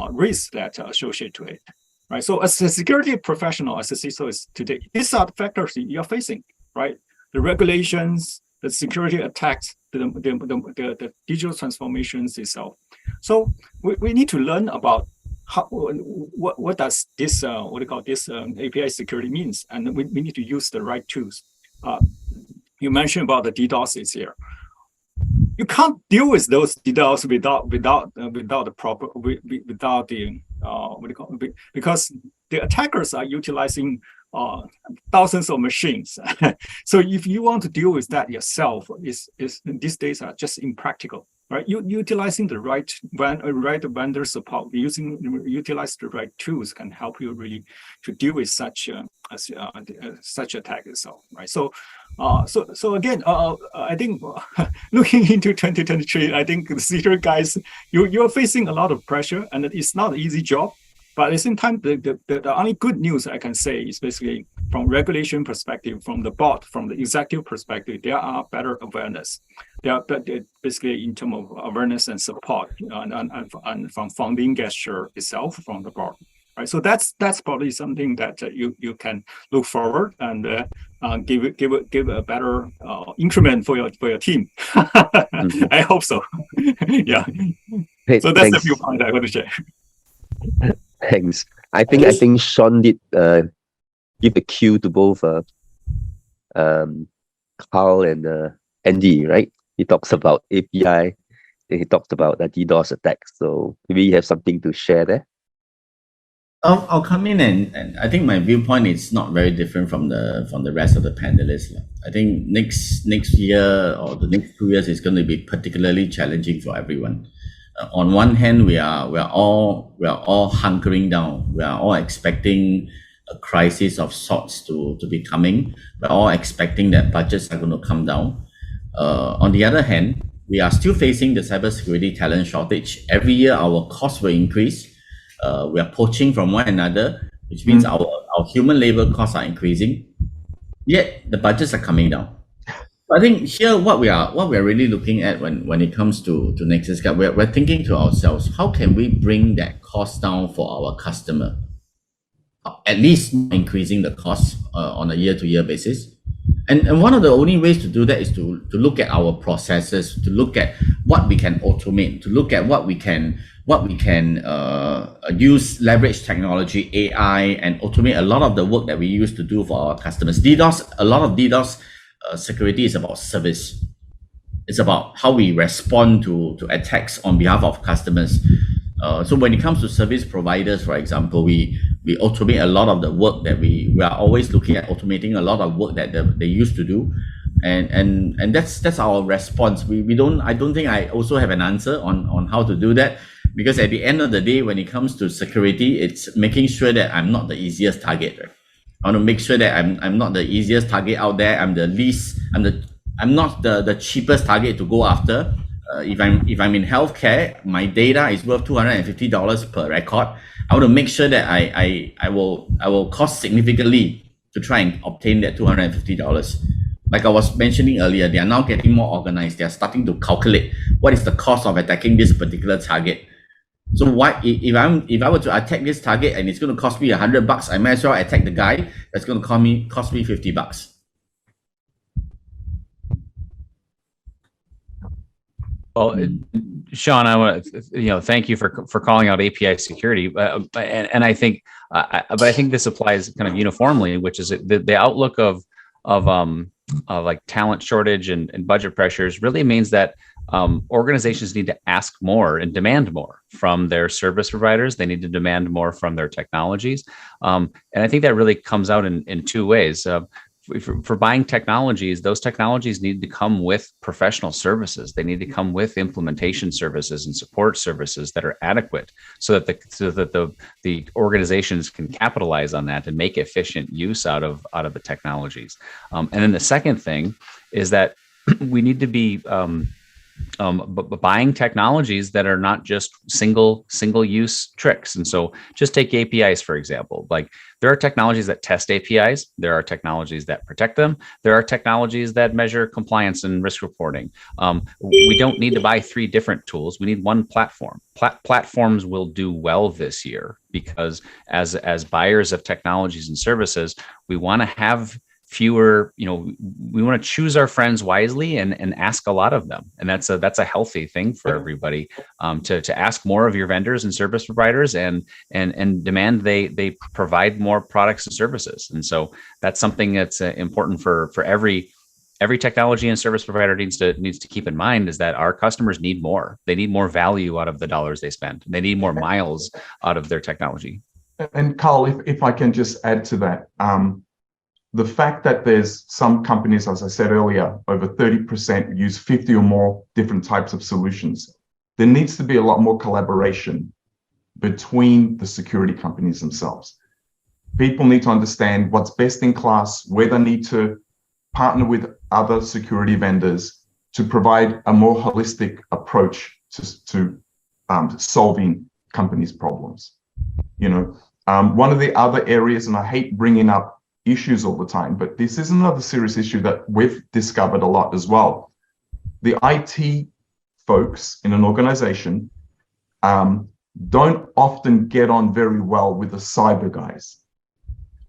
risks that are associated to it. Right. So as a security professional, as a CISO is today, these are the factors you're facing, right? The regulations, the security attacks, the digital transformations itself. So we need to learn about what does this API security means, and we need to use the right tools. You mentioned about the DDoS is here. You can't deal with those DDoS without the proper because the attackers are utilizing thousands of machines. So if you want to deal with that yourself, these days are just impractical, right? Utilizing the right vendor support, utilize the right tools can help you really to deal with such attack itself, right? So again, I think looking into 2023, I think the security guys, you're facing a lot of pressure, and it's not an easy job. But at the same time, the only good news I can say is basically from regulation perspective, from the board, from the executive perspective, there are better awareness. They are basically in terms of awareness and support, and from funding gesture itself from the board. Right, so that's probably something that you can look forward and give a better increment for your team. I hope so. Yeah. Hey, so that's thanks. the viewpoint I want to share. Thanks. I think Sean did give the cue to both Carl and Andy, right? He talks about API, and he talks about the DDoS attacks. So maybe you have something to share there. I'll come in and I think my viewpoint is not very different from the rest of the panelists. I think next year or the next 2 years is going to be particularly challenging for everyone. On one hand, we are all hunkering down. We are all expecting a crisis of sorts to be coming. We're all expecting that budgets are going to come down. On the other hand, we are still facing the cybersecurity talent shortage. Every year, our costs will increase. We are poaching from one another, which means our human labor costs are increasing. Yet the budgets are coming down. I think here what we are really looking at when it comes to Nexusguard, we're thinking to ourselves, how can we bring that cost down for our customer? At least increasing the cost on a year-to-year basis. And one of the only ways to do that is to look at our processes, to look at what we can automate, to look at what we can use, leverage technology, AI, and automate a lot of the work that we used to do for our customers. A lot of DDoS security is about service. It's about how we respond to attacks on behalf of customers. So when it comes to service providers, for example, we automate a lot of the work that we are always looking at automating a lot of work that they used to do, and that's our response. I don't think I also have an answer on how to do that, because at the end of the day, when it comes to security, it's making sure that I'm not the easiest target. Right? I want to make sure that I'm not the easiest target out there. I'm not the cheapest target to go after. If I'm in healthcare, my data is worth $250 per record. I want to make sure that I will cost significantly to try and obtain that $250. Like I was mentioning earlier, they are now getting more organized. They are starting to calculate what is the cost of attacking this particular target. So if I were to attack this target and it's going to cost me $100, I might as well attack the guy that's going to cost me $50. Well, Sean, I want to thank you for calling out API security, and I think, but I think this applies kind of uniformly, which is the outlook of like talent shortage and budget pressures really means that organizations need to ask more and demand more from their service providers. They need to demand more from their technologies, and I think that really comes out in two ways. For buying technologies, those technologies need to come with professional services. They need to come with implementation services and support services that are adequate, so that the organizations can capitalize on that and make efficient use out of the technologies. And then the second thing is that we need to be buying technologies that are not just single use tricks. And so just take APIs, for example. Like, there are technologies that test APIs, there are technologies that protect them, there are technologies that measure compliance and risk reporting. We don't need to buy 3 different tools. We need one platform. Platforms will do well this year, because as buyers of technologies and services, we want to have fewer, we want to choose our friends wisely and ask a lot of them. And that's a healthy thing for everybody, to ask more of your vendors and service providers and demand they provide more products and services. And so that's something that's important for every technology and service provider needs to keep in mind, is that our customers need more. They need more value out of the dollars they spend. They need more miles out of their technology. And Carl, if I can just add to that, the fact that there's some companies, as I said earlier, over 30% use 50 or more different types of solutions. There needs to be a lot more collaboration between the security companies themselves. People need to understand what's best in class, where they need to partner with other security vendors to provide a more holistic approach to solving companies' problems. One of the other areas, and I hate bringing up issues all the time, but this is another serious issue that we've discovered a lot as well. The IT folks in an organization don't often get on very well with the cyber guys.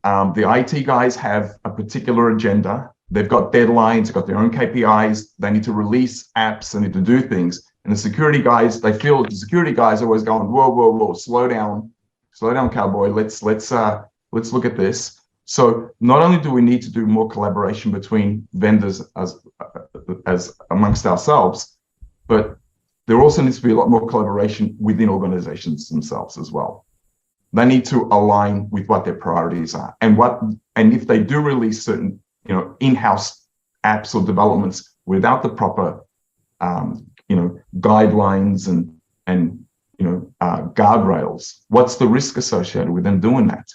The IT guys have a particular agenda. They've got deadlines, they've got their own KPIs, they need to release apps, they need to do things. And the security guys, they feel the security guys are always going, whoa, slow down, cowboy, let's look at this. So not only do we need to do more collaboration between vendors as amongst ourselves, but there also needs to be a lot more collaboration within organizations themselves as well. They need to align with what their priorities are, and if they do release certain in-house apps or developments without the proper guidelines and guardrails, what's the risk associated with them doing that?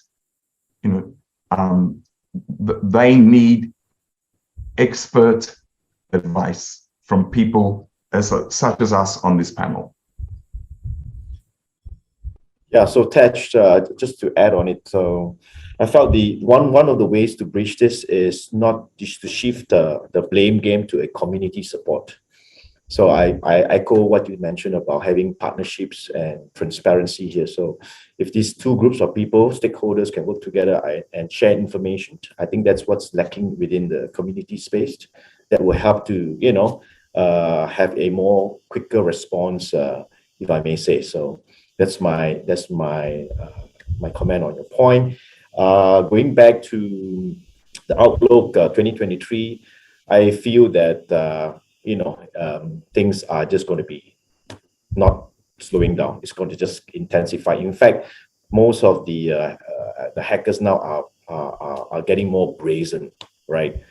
They need expert advice from people such as us on this panel? Yeah, so Tej, just to add on it, so I felt the one of the ways to bridge this is not just to shift the blame game to a community support. So I echo what you mentioned about having partnerships and transparency here. So if these two groups of people, stakeholders, can work together and share information, I think that's what's lacking within the community space. That will help to, have a more quicker response, if I may say so. That's my comment on your point. Going back to the outlook 2023, I feel that things are just going to be not slowing down. It's going to just intensify. In fact, most of the hackers now are getting more brazen, right?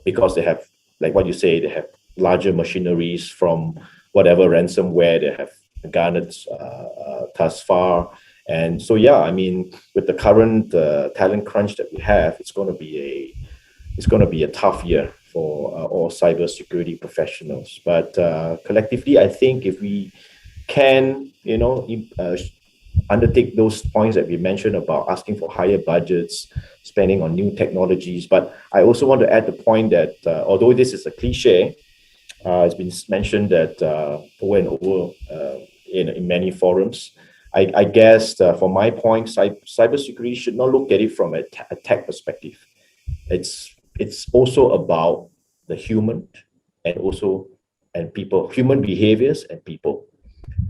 Because they have, like what you say, they have larger machineries from whatever ransomware they have garnered thus far. And so, yeah, I mean, with the current talent crunch that we have, it's going to be a tough year for all cybersecurity professionals. But collectively, I think if we can, undertake those points that we mentioned about asking for higher budgets, spending on new technologies. But I also want to add the point that although this is a cliche, it's been mentioned that over and over in many forums. I guess from my point, cybersecurity should not look at it from a tech perspective. It's also about the human and people, human behaviors and people.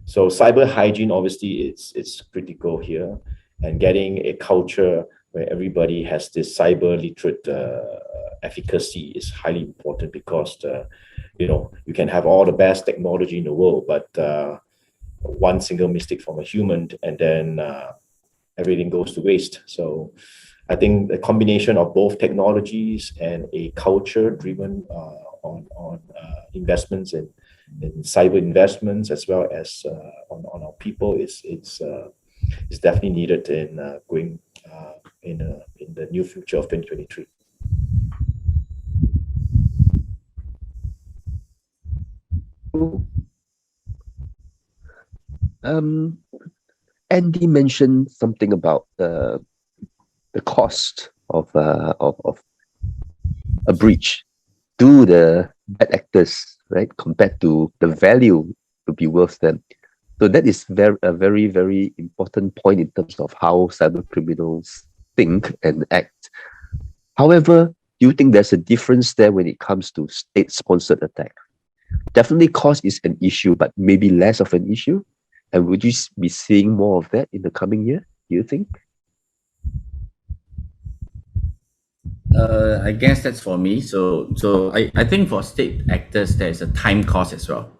So cyber hygiene obviously it's critical here, and getting a culture where everybody has this cyber literate efficacy is highly important, because you can have all the best technology in the world, but one single mistake from a human and then everything goes to waste. So I think the combination of both technologies and a culture driven on investments in cyber investments, as well as on our people, is definitely needed in going in the near future of 2023. Andy mentioned something about the cost of a breach to the bad actors, right? Compared to the value to be worth them. So that is a very, very important point in terms of how cyber criminals think and act. However, do you think there's a difference there when it comes to state-sponsored attack? Definitely cost is an issue, but maybe less of an issue. And would you be seeing more of that in the coming year, do you think? I guess that's for me. So I think for state actors, there's a time cost as well.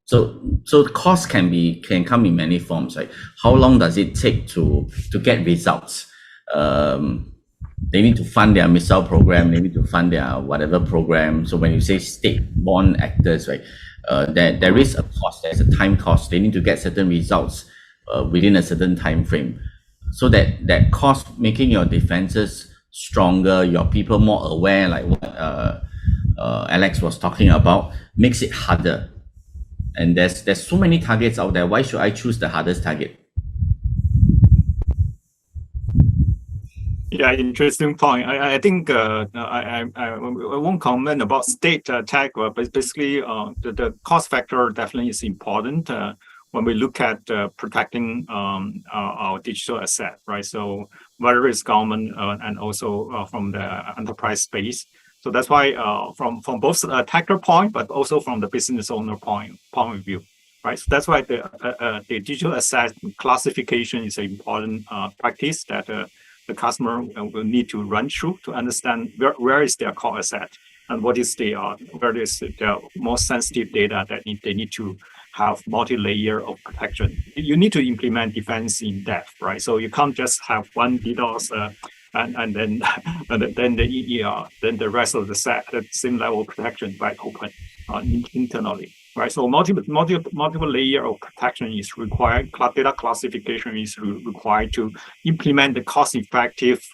So cost can come in many forms. Like how long does it take to get results? They need to fund their missile program. They need to fund their whatever program. So when you say state-born actors, right, there is a cost. There's a time cost. They need to get certain results within a certain time frame. So that cost, making your defenses stronger, your people more aware, like what Alex was talking about, makes it harder. And there's so many targets out there. Why should I choose the hardest target? Yeah, interesting point. I think I won't comment about state attack, but basically the cost factor definitely is important when we look at protecting our digital asset, right? So whether it's government and also from the enterprise space. So that's why from both the attacker point, but also from the business owner point of view, right? So that's why the digital asset classification is an important practice that the customer will need to run through to understand where is their core asset and what is where is the most sensitive data that they need to have multi-layer of protection. You need to implement defense in depth, right? So you can't just have one DDoS and then the rest of the set at the same level of protection wide open internally, right? So multiple layer of protection is required. Data classification is required to implement the cost-effective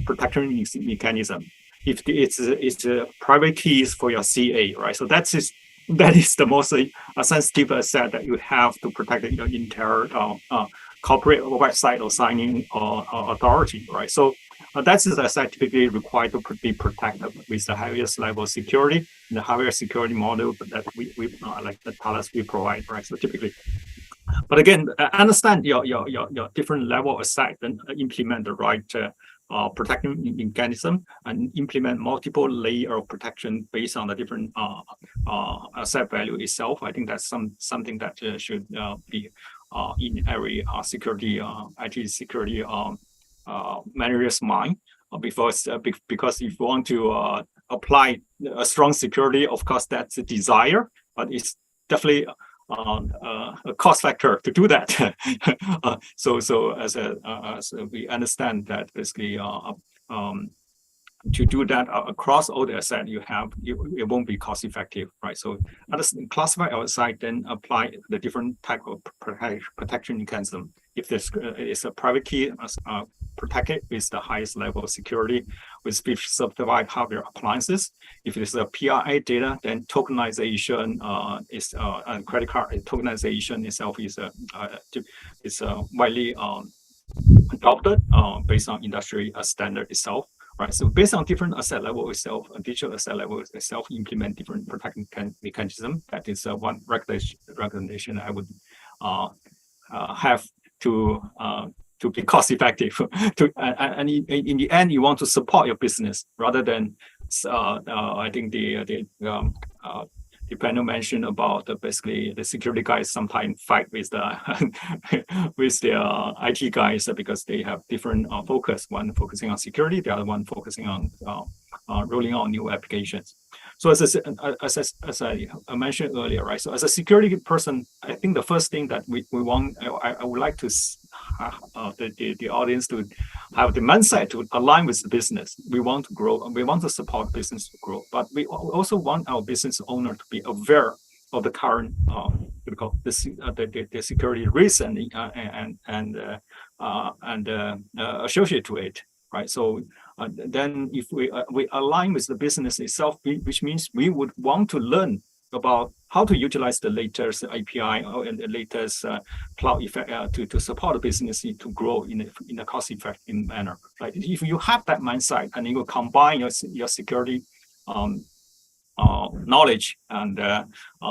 protection mechanism. If it's a private keys for your CA, right? So that's that is the most sensitive asset that you have to protect your entire corporate website or signing or authority, right? So that's the asset typically required to be protected with the highest level of security and the higher security model that we like the Thales we provide, right? So typically. But again, understand your different level of asset and implement the right protection mechanism and implement multiple layer of protection based on the different asset value itself. I think that's something that should be in every security, IT security manager's mind. Because if you want to apply a strong security, of course, that's a desire, but it's definitely a cost factor to do that. So as we understand that basically to do that across all the assets you have, it won't be cost effective, right? So classify outside, then apply the different type of protection mechanism. If there's it's a private key, protect it with the highest level of security with certified hardware appliances. If it's a PII data, then tokenization is and credit card tokenization itself is widely adopted based on industry standard itself. Right, so based on different asset level itself, digital asset level itself, implement different protection mechanism. That is one recommendation I would have to be cost effective. And in the end, you want to support your business rather than I think the panel mentioned about basically the security guys sometimes fight with the with the IT guys because they have different focus. One focusing on security, the other one focusing on rolling out new applications. So as I mentioned earlier, right? So as a security person, I think the first thing that we want, I would like to the audience to have the mindset to align with the business. We want to grow and we want to support business to grow, but we also want our business owner to be aware of the current the security risk and associated to it, right? So then if we align with the business itself, which means we would want to learn about how to utilize the latest API or the latest cloud effect to support the business to grow in a cost-effective manner. Right? If you have that mindset and you combine your security knowledge and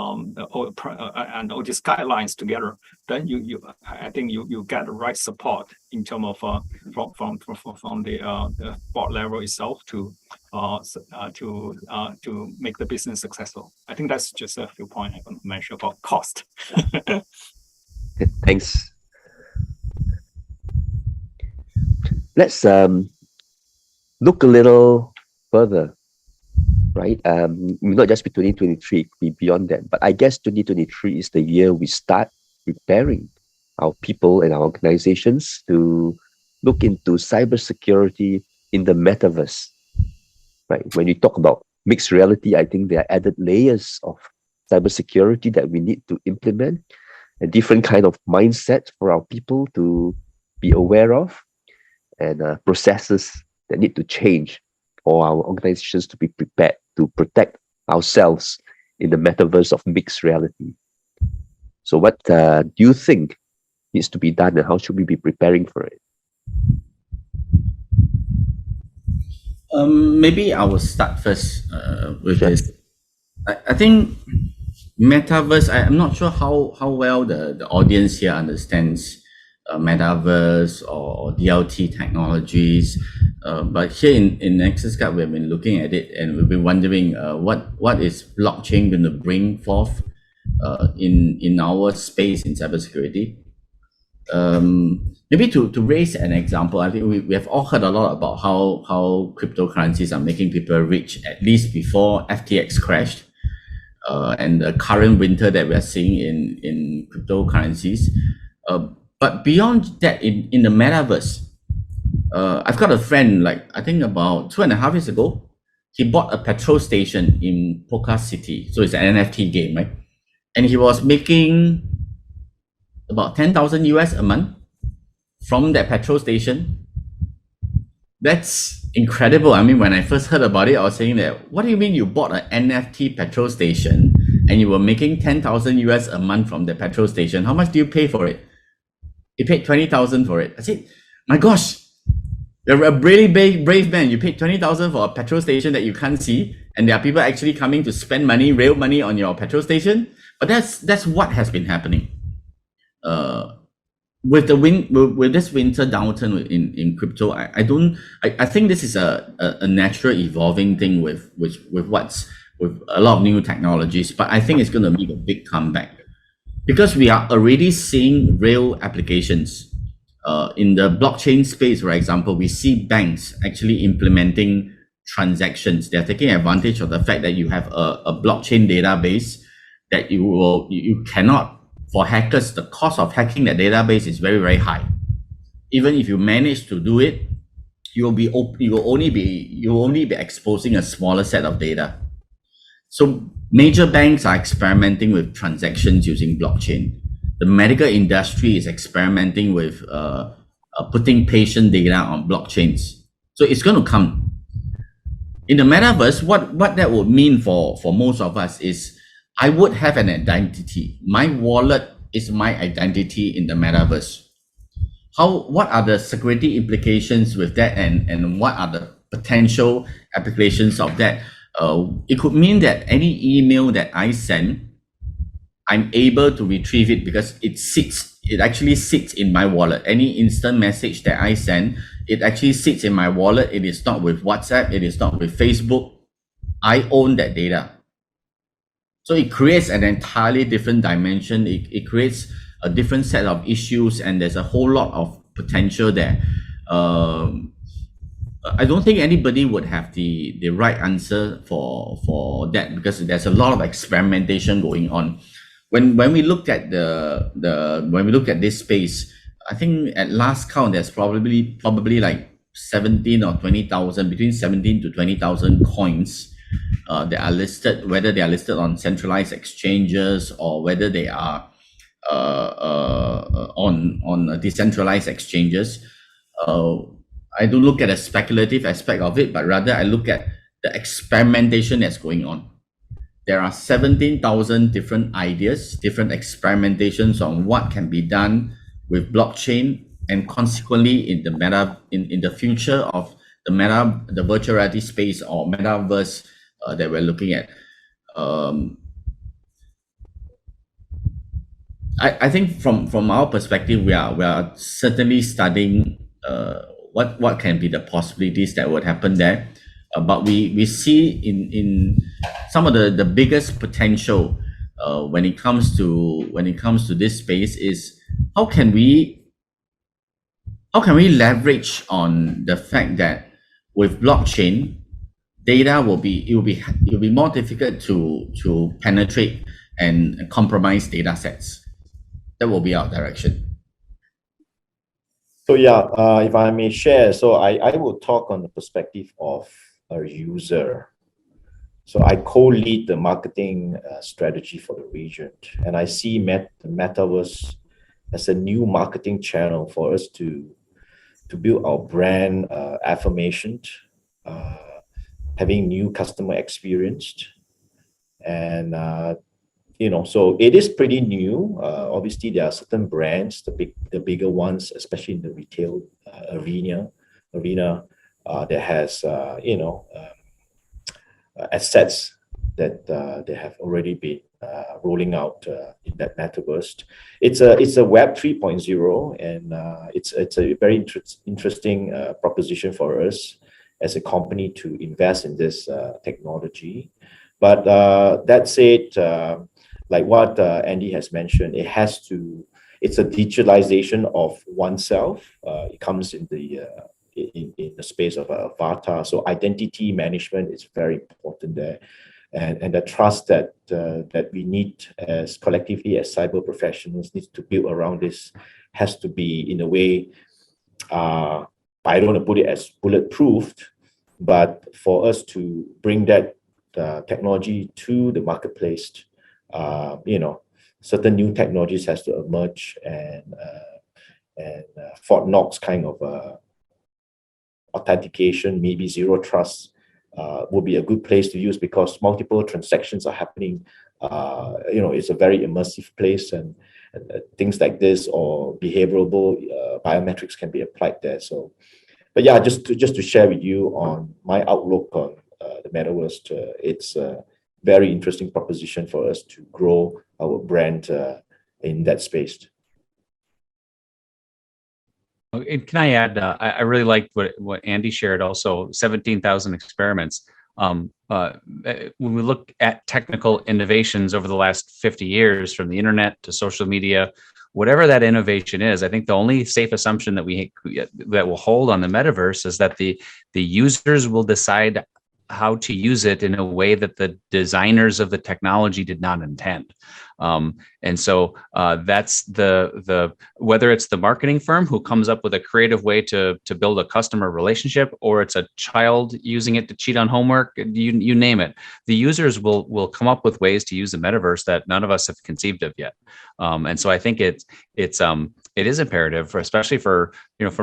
all these guidelines together, then I think you get the right support in terms of from the board level itself to make the business successful. I think that's just a few points I want to mention about cost. Thanks. Let's look a little further. Right, not just be 2023, it could be beyond that. But I guess 2023 is the year we start preparing our people and our organizations to look into cybersecurity in the metaverse. Right, when we talk about mixed reality, I think there are added layers of cybersecurity that we need to implement, a different kind of mindset for our people to be aware of, and processes that need to change for our organizations to be prepared to protect ourselves in the metaverse of mixed reality. So what do you think needs to be done and how should we be preparing for it? Maybe I will start first with this. I think metaverse, I'm not sure how well the audience here understands metaverse or DLT technologies. But here in Nexusguard, we've been looking at it and we've been wondering what is blockchain going to bring forth in our space in cybersecurity. Maybe to raise an example, I think we have all heard a lot about how cryptocurrencies are making people rich, at least before FTX crashed, and the current winter that we are seeing in cryptocurrencies. But beyond that, in the metaverse, I've got a friend, like I think about 2.5 years ago, he bought a petrol station in Polka City. So it's an NFT game, right? And he was making about 10,000 US a month from that petrol station. That's incredible. I mean, when I first heard about it, I was saying that, what do you mean you bought an NFT petrol station and you were making 10,000 US a month from the petrol station, how much do you pay for it? You paid 20,000 for it. I said, my gosh, you're a really brave man. You paid 20,000 for a petrol station that you can't see, and there are people actually coming to spend money, real money, on your petrol station. But that's what has been happening. With this winter downturn in crypto, I think this is a natural evolving thing with a lot of new technologies, but I think it's going to make a big comeback because we are already seeing real applications. In the blockchain space, for example, we see banks actually implementing transactions. They're taking advantage of the fact that you have a blockchain database that you cannot. For hackers, the cost of hacking that database is very, very high. Even if you manage to do it, you will only be exposing a smaller set of data. So major banks are experimenting with transactions using blockchain. The medical industry is experimenting with putting patient data on blockchains. So it's going to come. In the metaverse, what that would mean for most of us is I would have an identity. My wallet is my identity in the metaverse. What are the security implications with that, and what are the potential applications of that? It could mean that any email that I send, I'm able to retrieve it because it actually sits in my wallet. Any instant message that I send, it actually sits in my wallet. It is not with WhatsApp. It is not with Facebook. I own that data. So it creates an entirely different dimension. It creates a different set of issues, and there's a whole lot of potential there. I don't think anybody would have the right answer for that because there's a lot of experimentation going on. When we looked at this space, I think at last count there's probably like 17 or 20,000, between 17 to 20,000 coins that are listed, whether they are listed on centralized exchanges or whether they are on decentralized exchanges. I don't look at the speculative aspect of it, but rather I look at the experimentation that's going on. There are 17,000 different ideas, different experimentations on what can be done with blockchain, and consequently in the future of the virtual reality space or metaverse that we're looking at. I think from our perspective, we are certainly studying what can be the possibilities that would happen there. But we see in some of the biggest potential when it comes to this space is how can we leverage on the fact that with blockchain, data will be more difficult to penetrate and compromise data sets. That will be our direction. So yeah, if I may share, so I will talk on the perspective of a user. So I co-lead the marketing strategy for the region, and I see the metaverse as a new marketing channel for us to build our brand affirmation, having new customer experience, and so it is pretty new. Obviously, there are certain brands, the bigger ones, especially in the retail arena that has assets that they have already been rolling out in that metaverse. It's a Web 3.0, and it's a very interesting proposition for us as a company to invest in this technology. But that said, like what Andy has mentioned, it's a digitalization of oneself. It comes in the space of avatar. So identity management is very important there, and the trust that we need as collectively as cyber professionals needs to build around this has to be in a way. I don't want to put it as bulletproof, but for us to bring that technology to the marketplace, certain new technologies has to emerge, and Fort Knox kind of authentication, maybe zero trust, would be a good place to use because multiple transactions are happening it's a very immersive place, and things like this or behavioral biometrics can be applied there. So, but yeah, just to share with you on my outlook on the metaverse, it's a very interesting proposition for us to grow our brand in that space. And can I add? I really liked what Andy shared. Also, 17,000 experiments. When we look at technical innovations over the last 50 years, from the internet to social media, whatever that innovation is, I think the only safe assumption that will hold on the metaverse is that the users will decide how to use it in a way that the designers of the technology did not intend. And so that's the whether it's the marketing firm who comes up with a creative way to build a customer relationship, or it's a child using it to cheat on homework, you name it. The users will come up with ways to use the metaverse that none of us have conceived of yet. And so I think it is imperative, especially for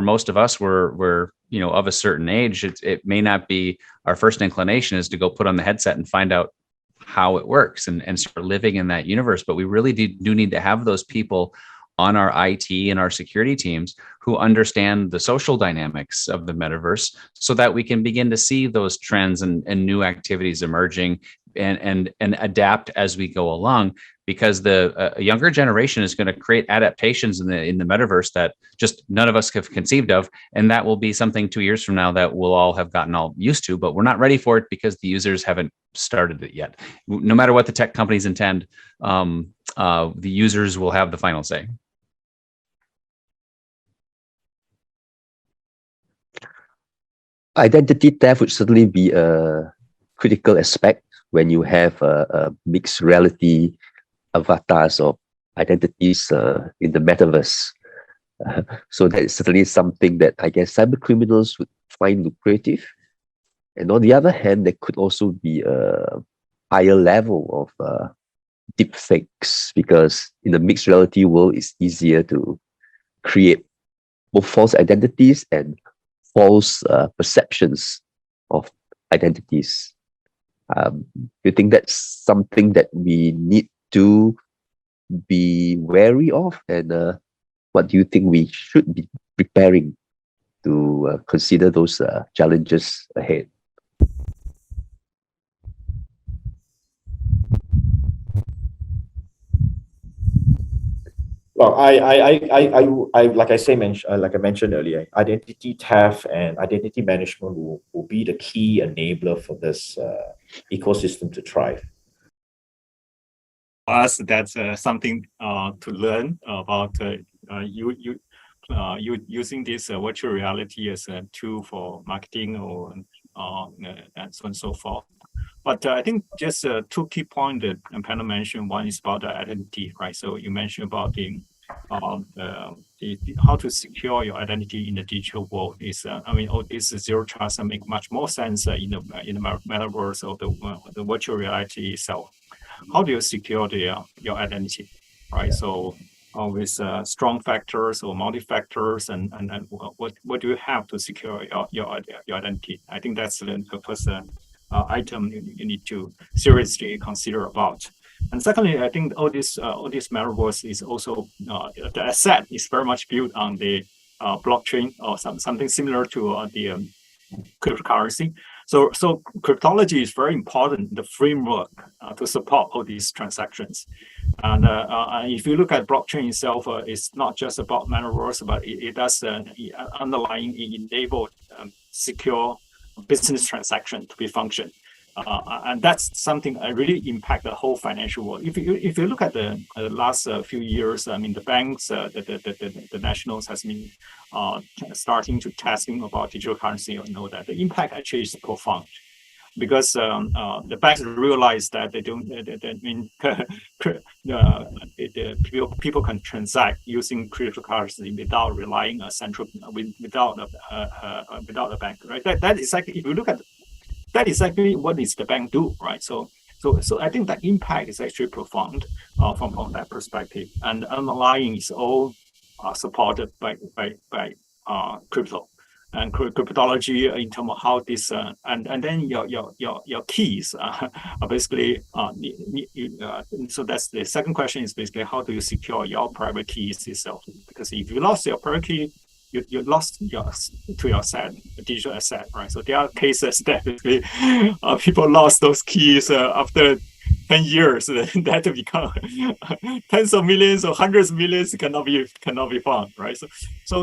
most of us, we're of a certain age. It may not be our first inclination is to go put on the headset and find out how it works and start living in that universe. But we really do need to have those people on our IT and our security teams who understand the social dynamics of the metaverse, so that we can begin to see those trends and new activities emerging and adapt as we go along. Because the younger generation is going to create adaptations in the metaverse that just none of us have conceived of, and that will be something 2 years from now that we'll all have gotten all used to. But we're not ready for it because the users haven't started it yet. No matter what the tech companies intend, the users will have the final say. Identity theft would certainly be a critical aspect when you have a mixed reality avatars of identities in the metaverse. So that is certainly something that I guess cyber criminals would find lucrative. And on the other hand, there could also be a higher level of deep fakes, because in the mixed reality world, it's easier to create both false identities and false perceptions of identities. You think that's something that we need to be wary of, and what do you think we should be preparing to consider those challenges ahead? Well, I like I mentioned earlier, identity theft and identity management will be the key enabler for this ecosystem to thrive. Us, that's something to learn about using this virtual reality as a tool for marketing or and so on and so forth. But I think just two key points that panel mentioned. One is about the identity, right? So you mentioned about the how to secure your identity in the digital world. Is this zero trust make much more sense in the metaverse or the virtual reality itself. How do you secure your identity, right? So with strong factors or multi-factors, and what do you have to secure your identity? I think that's the first item you need to seriously consider about. And secondly, I think all this metaverse is also the asset is very much built on the blockchain or something similar to the cryptocurrency. So cryptology is very important, the framework to support all these transactions. And if you look at blockchain itself, it's not just about metaverse, but it does underlying enable secure business transaction to be function. And that's something that really impact the whole financial world. If you look at the last few years, I mean, the banks, the nationals has been starting to testing about digital currency, and know that the impact actually is profound, because the banks realize that people can transact using cryptocurrency without relying a central without a bank, right? That is like, if you look at that is actually what is the bank do, right? So I think that impact is actually profound from that perspective, and underlying is all supported by crypto. and cryptology in terms of how this and then your keys are basically so that's the second question is basically how do you secure your private keys itself, because if you lost your private key, you lost your asset, digital asset, right? So there are cases that basically people lost those keys after 10 years. That become tens of millions or hundreds of millions cannot be found, right? So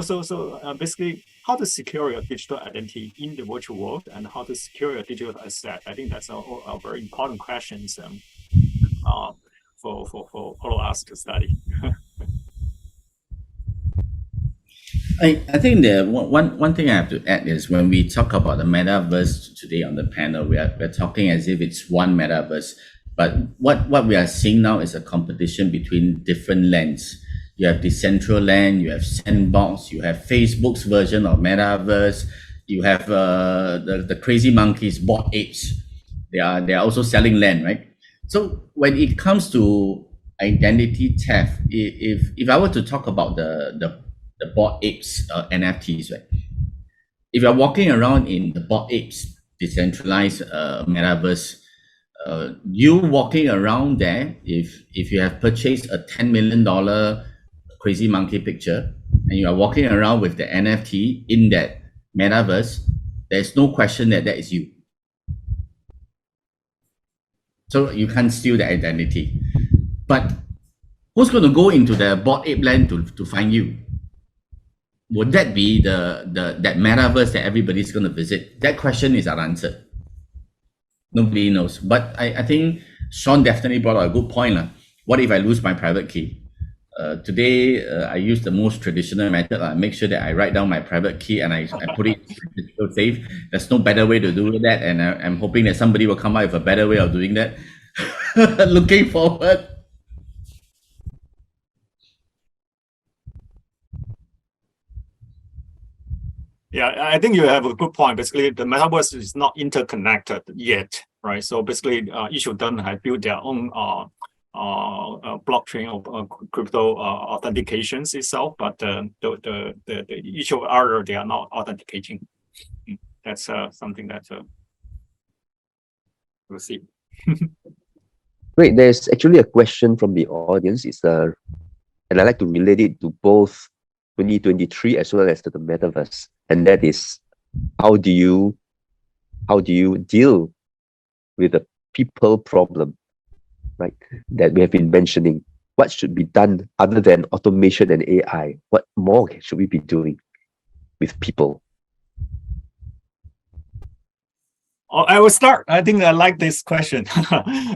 basically, how to secure your digital identity in the virtual world and how to secure your digital asset. I think that's a very important questions for all of us to study. I think the one thing I have to add is when we talk about the metaverse today on the panel, we're talking as if it's one metaverse. But what we are seeing now is a competition between different lands. You have Decentraland, you have Sandbox, you have Facebook's version of metaverse, you have the crazy monkeys, Bored Apes. They are also selling land, right? So when it comes to identity theft, if I were to talk about the Bored Apes NFTs, right? If you're walking around in the Bored Apes decentralized metaverse, you walking around there, if you have purchased a $10 million crazy monkey picture and you are walking around with the NFT in that metaverse, there's no question that is you. So you can't steal the identity. But who's going to go into the Bored Ape land to find you? Would that be that metaverse that everybody's going to visit? That question is unanswered. Nobody knows. But I think Sean definitely brought up a good point. What if I lose my private key? Today, I use the most traditional method. I make sure that I write down my private key and I put it in a digital safe. There's no better way to do that. And I'm hoping that somebody will come up with a better way of doing that. Looking forward. Yeah, I think you have a good point. Basically, the metaverse is not interconnected yet, right? So basically, each of them have built their own blockchain or crypto authentications itself, but the each of other they are not authenticating. That's something that we'll see. Great. There's actually a question from the audience. And I'd like to relate it to both 2023 as well as to the metaverse, and that is how do you deal with the people problem, right, that we have been mentioning? What should be done other than automation and AI? What more should we be doing with people? I will start. I think I like this question.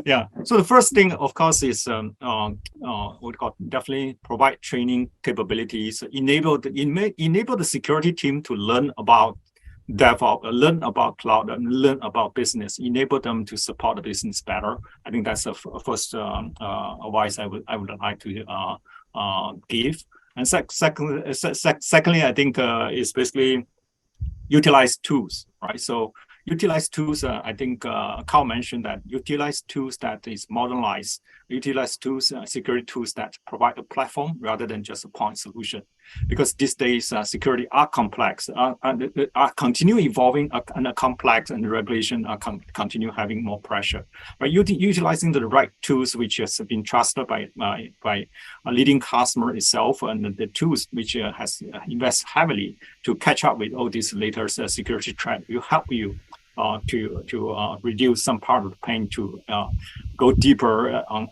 Yeah. So the first thing, of course, is what call definitely provide training capabilities, enable the security team to learn about DevOps, learn about cloud, and learn about business. Enable them to support the business better. I think that's the first advice I would like to give. And secondly, I think is basically utilize tools, right? So utilize tools, I think Carl mentioned that utilize tools that is modernized, utilize tools, security tools that provide a platform rather than just a point solution. Because these days, security are complex, are continue evolving and are complex, and the regulation are continue having more pressure. But utilizing the right tools, which has been trusted by a leading customer itself, and the tools which has invested heavily to catch up with all these latest security trends, will help you to reduce some part of the pain, to go deeper on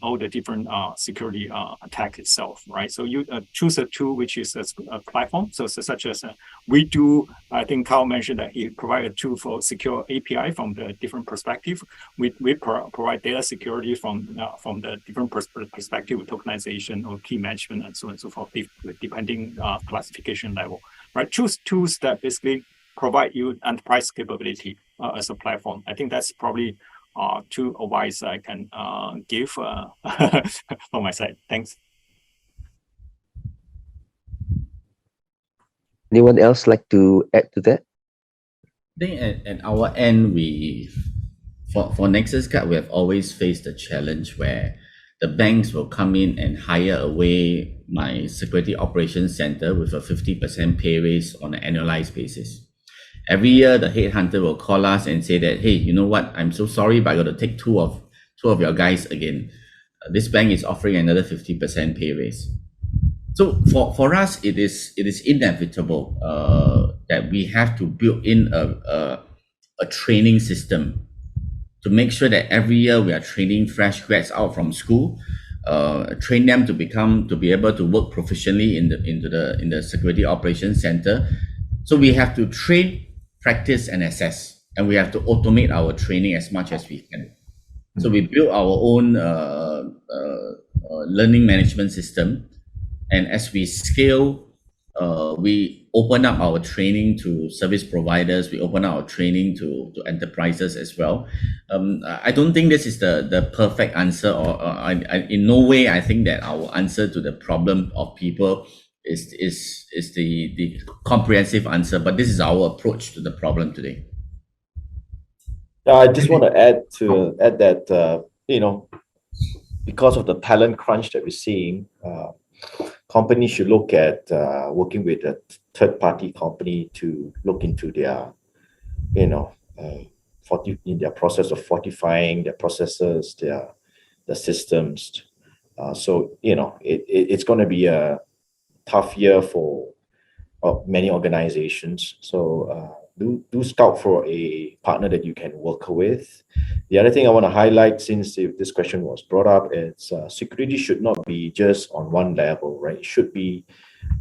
all the different security attack itself, right? So you choose a tool which is a platform, so such as we do. I think Carl mentioned that he provided a tool for secure API from the different perspective. We provide data security from the different perspective, tokenization or key management and so on and so forth, depending classification level, right? Choose tools that basically provide you enterprise capability as a platform. I think that's probably two advice I can give from my side. Thanks. Anyone else like to add to that? I think at our end, for Nexusguard, we have always faced the challenge where the banks will come in and hire away my security operations center with a 50% pay raise on an annualized basis. Every year, the headhunter will call us and say that, hey, you know what? I'm so sorry, but I got to take two of your guys again. This bank is offering another 50% pay raise. So for us, it is inevitable that we have to build in a training system to make sure that every year we are training fresh grads out from school, train them to be able to work proficiently in the security operations center. So we have to train, practice, and assess, and we have to automate our training as much as we can. So we built our own learning management system, and as we scale, we open up our training to service providers. We open up our training to enterprises as well. I don't think this is the perfect answer, or in no way I think that our answer to the problem of people is the comprehensive answer, but this is our approach to the problem today. I just want to add that because of the talent crunch that we're seeing, companies should look at working with a third-party company to look into their, in their process of fortifying their processes, their systems. So it's going to be a tough year for many organizations. So do scout for a partner that you can work with. The other thing I want to highlight, since this question was brought up, is security should not be just on one level, right? It should be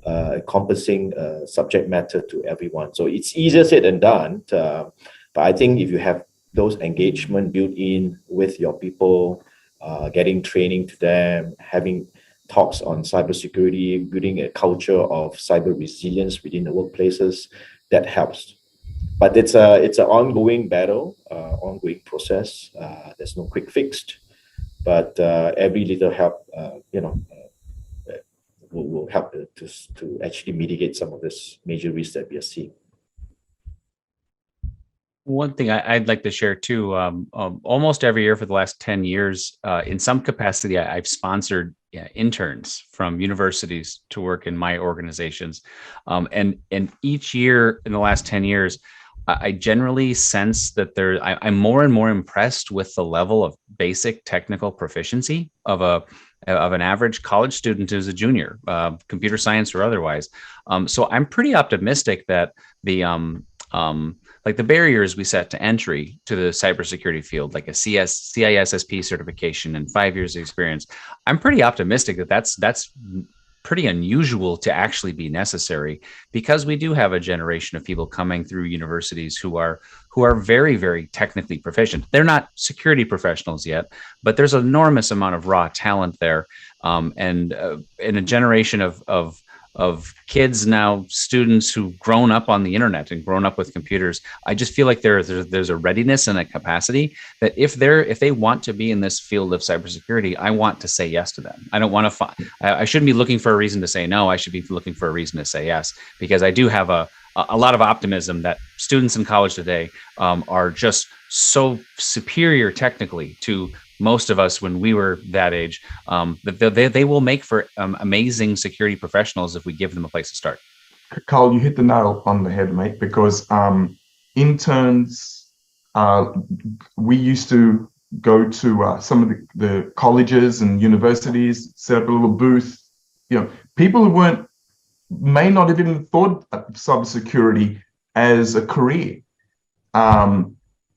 encompassing subject matter to everyone. So it's easier said than done, but I think if you have those engagement built in with your people, getting training to them, having talks on cybersecurity, building a culture of cyber resilience within the workplaces, that helps. But it's an ongoing battle, ongoing process. There's no quick fix, but every little help, will help to actually mitigate some of this major risks that we are seeing. One thing I'd like to share too, almost every year for the last 10 years, in some capacity, I've sponsored interns from universities to work in my organizations. And each year in the last 10 years, I generally sense that I'm more and more impressed with the level of basic technical proficiency of an average college student who's a junior, computer science or otherwise. So I'm pretty optimistic that like the barriers we set to entry to the cybersecurity field, like a CISSP certification and 5 years of experience, I'm pretty optimistic that that's pretty unusual to actually be necessary, because we do have a generation of people coming through universities who are very, very technically proficient. They're not security professionals yet, but there's an enormous amount of raw talent there, and in a generation of kids now, students who've grown up on the internet and grown up with computers. I just feel like there's a readiness and a capacity that if they want to be in this field of cybersecurity, I want to say yes to them. I don't want to I shouldn't be looking for a reason to say no. I should be looking for a reason to say yes, because I do have a lot of optimism that students in college today are just so superior technically to most of us when we were that age, that they will make for amazing security professionals if we give them a place to start. Carl, you hit the nail on the head, mate, because interns, we used to go to some of the colleges and universities, set up a little booth. People who may not have even thought of cybersecurity as a career.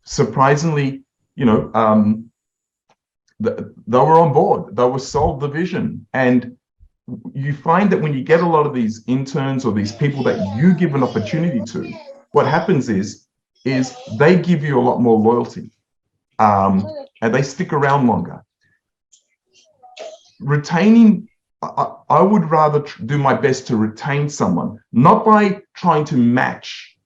Surprisingly, they were on board. They were sold the vision. And you find that when you get a lot of these interns or these people that you give an opportunity to, what happens is they give you a lot more loyalty, and they stick around longer. Retaining, I would rather do my best to retain someone, not by trying to match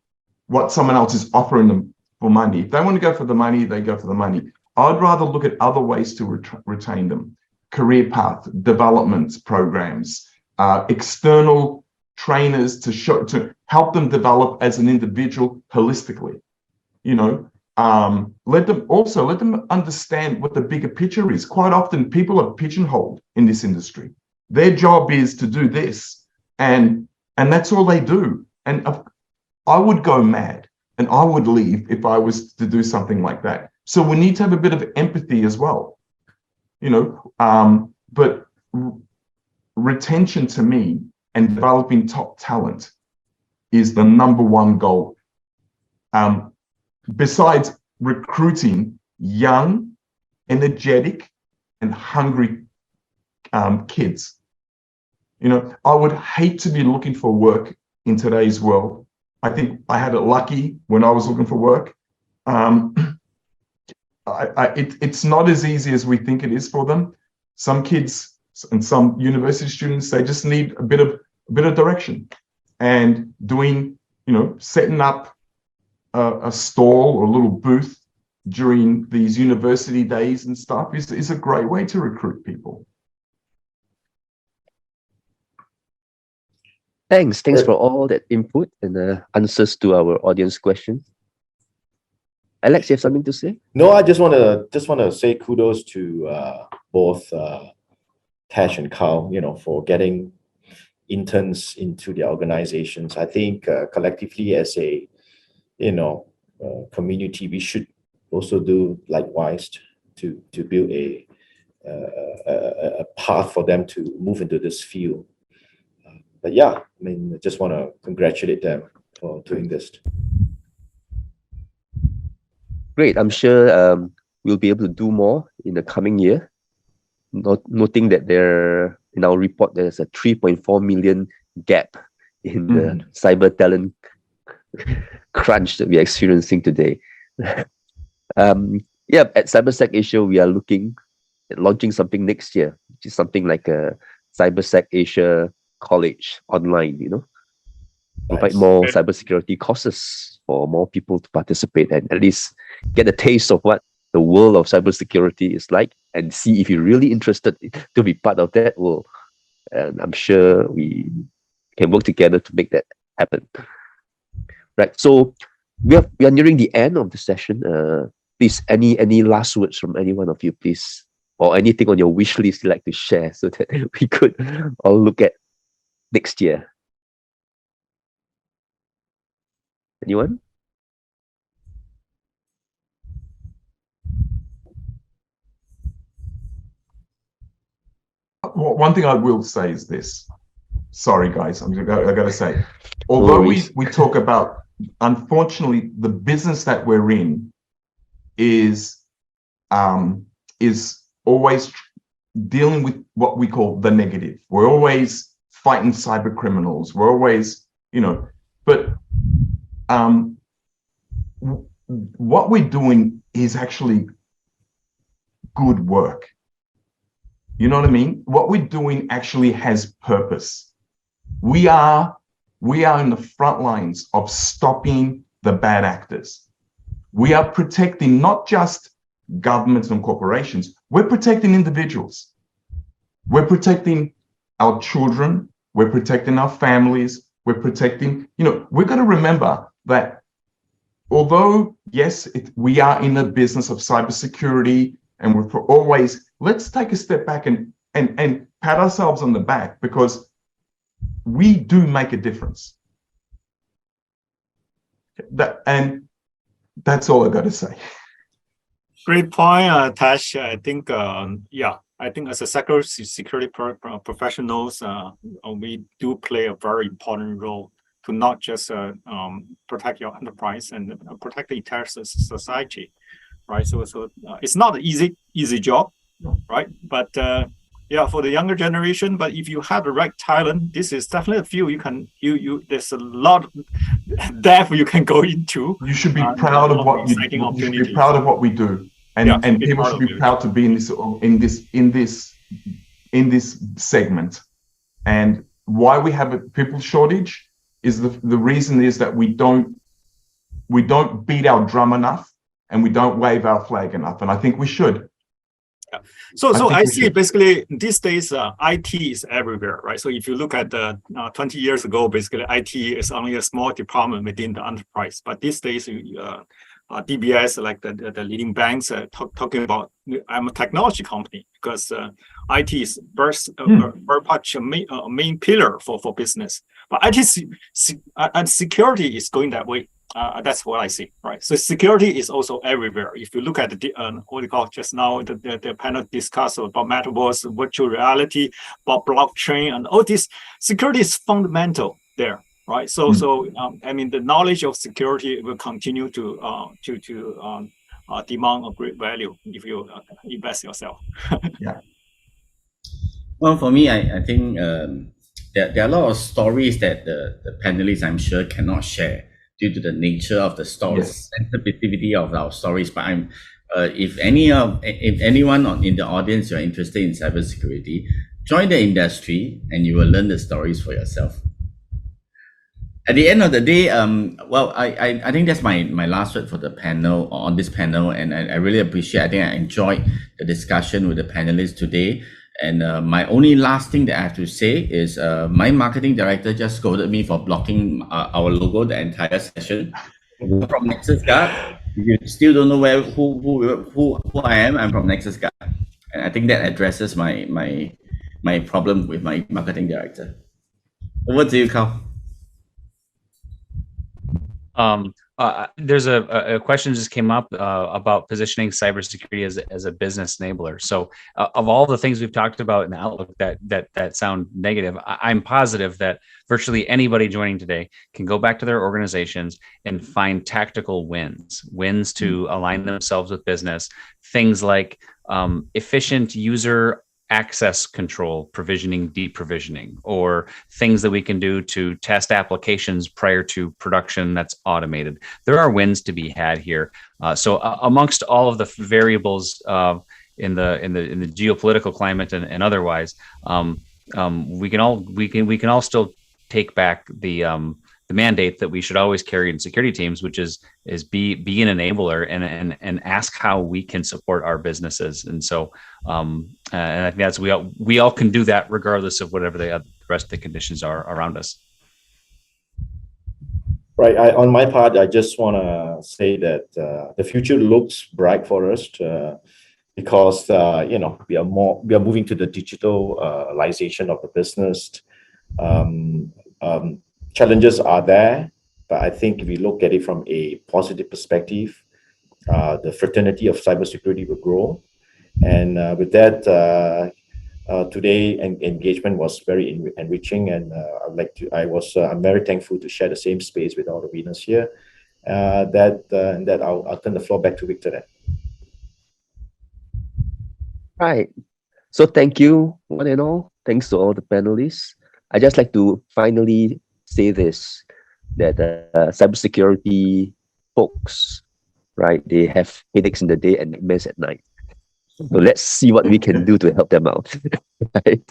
what someone else is offering them for money. If they want to go for the money, they go for the money. I'd rather look at other ways to retain them. Career path, development programs, external trainers to help them develop as an individual holistically. Let them understand what the bigger picture is. Quite often people are pigeonholed in this industry. Their job is to do this, and that's all they do. And I would go mad and I would leave if I was to do something like that. So we need to have a bit of empathy as well, but retention to me and developing top talent is the number one goal. Besides recruiting young, energetic, and hungry kids. I would hate to be looking for work in today's world. I think I had it lucky when I was looking for work. It's not as easy as we think it is for them. Some kids and some university students, they just need a bit of direction, and doing, setting up a stall or a little booth during these university days and stuff is a great way to recruit people. Thanks for all that input and answers to our audience questions. Alex, you have something to say? No, I just want to say kudos to both Tash and Carl, for getting interns into their organizations. I think collectively as a community, we should also do likewise to build a path for them to move into this field. But yeah, I just want to congratulate them for doing this. Great. I'm sure we'll be able to do more in the coming year. Noting that in our report, there's a 3.4 million gap in the cyber talent crunch that we're experiencing today. At CybersecAsia, we are looking at launching something next year, which is something like a CybersecAsia College online, provide more cybersecurity courses for more people to participate and at least get a taste of what the world of cybersecurity is like, and see if you're really interested to be part of that. And I'm sure we can work together to make that happen. Right. So we are nearing the end of the session. Please, any last words from any one of you, please, or anything on your wish list you'd like to share so that we could all look at next year. Anyone? One thing I will say is this. Sorry, guys, I got to say, although we talk about, unfortunately, the business that we're in is always dealing with what we call the negative. We're always fighting cyber criminals. We're always, but what we're doing is actually good work. You know what I mean? What we're doing actually has purpose. We are in the front lines of stopping the bad actors. We are protecting not just governments and corporations, we're protecting individuals. We're protecting our children, we're protecting our families, we're protecting, we've got to remember that although, yes, we are in the business of cybersecurity, and we're always, let's take a step back and pat ourselves on the back, because we do make a difference. That's all I got to say. Great point, Tash. I think, I think as a security professionals, we do play a very important role to not just protect your enterprise and protect the entire society, right? So it's not an easy job, right? But for the younger generation, but if you have the right talent, this is definitely a field there's a lot of depth you can go into. You should be proud of what you should be proud of what we do, and people should be proud to be in this segment. And why we have a people shortage is the reason is that we don't beat our drum enough, and we don't wave our flag enough, and I think we should. So I see basically these days IT is everywhere, right? So if you look at 20 years ago, basically IT is only a small department within the enterprise. But these days, DBS, like the leading banks, talking about I'm a technology company because IT is very much a main pillar for business. But IT and security is going that way. That's what I see, right? So security is also everywhere. If you look at the what you call just now, the panel discussed about metaverse, virtual reality, about blockchain, and all this, security is fundamental there, right? So I mean, the knowledge of security will continue to demand a great value if you invest yourself. Yeah. Well, for me, I think there are a lot of stories that the panelists, I'm sure, cannot share due to the nature of the stories, sensitivity of our stories. But if anyone in the audience you're interested in cybersecurity, join the industry and you will learn the stories for yourself. At the end of the day, well, I think that's my last word for the panel, on this panel, and I really appreciate. I think I enjoyed the discussion with the panelists today. And my only last thing that I have to say is my marketing director just scolded me for blocking our logo the entire session. From Nexusguard. If you still don't know who I am, I'm from Nexusguard. And I think that addresses my problem with my marketing director. Over to you, Carl. There's a question just came up about positioning cybersecurity as a business enabler. So of all the things we've talked about in the outlook that sound negative, I'm positive that virtually anybody joining today can go back to their organizations and find tactical wins to align themselves with business. Things like efficient user access control, provisioning, deprovisioning, or things that we can do to test applications prior to production that's automated. There are wins to be had here. So amongst all of the variables in the geopolitical climate and otherwise, we can all still take back the mandate that we should always carry in security teams, which is be an enabler and ask how we can support our businesses. And so, and I think that's we all can do that regardless of whatever the rest of the conditions are around us. Right. On my part, I just want to say that the future looks bright for us because we are moving to the digitalization of the business. Challenges are there, but I think if you look at it from a positive perspective, the fraternity of cybersecurity will grow. And with that, today engagement was very enriching, and I'm very thankful to share the same space with all the winners here. I'll turn the floor back to Victor then. Right. So thank you, one and all. Thanks to all the panelists. I just like to finally say this, that cybersecurity folks, right, they have headaches in the day and nightmares at night. So let's see what we can do to help them out. Right?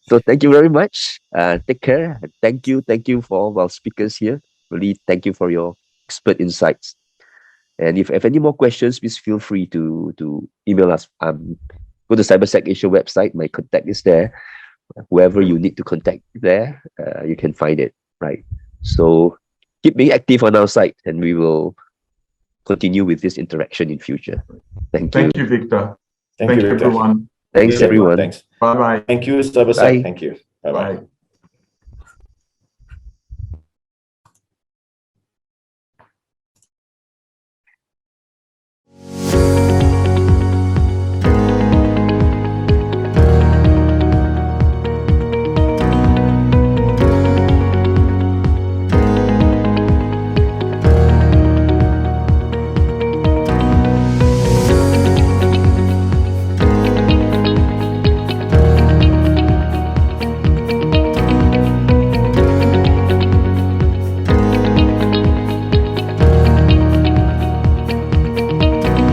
So thank you very much. Take care. Thank you for all our speakers here. Really, thank you for your expert insights. And if you have any more questions, please feel free to email us. Go to CybersecAsia website. My contact is there. Whoever you need to contact there, you can find it, right? So keep being active on our site, and we will continue with this interaction in future. Thank you. Thank you, Victor. Thank you, everyone. Thanks, everyone. Thanks. Bye-bye. Thank you, CyberSec. Thank you. Bye-bye. Bye.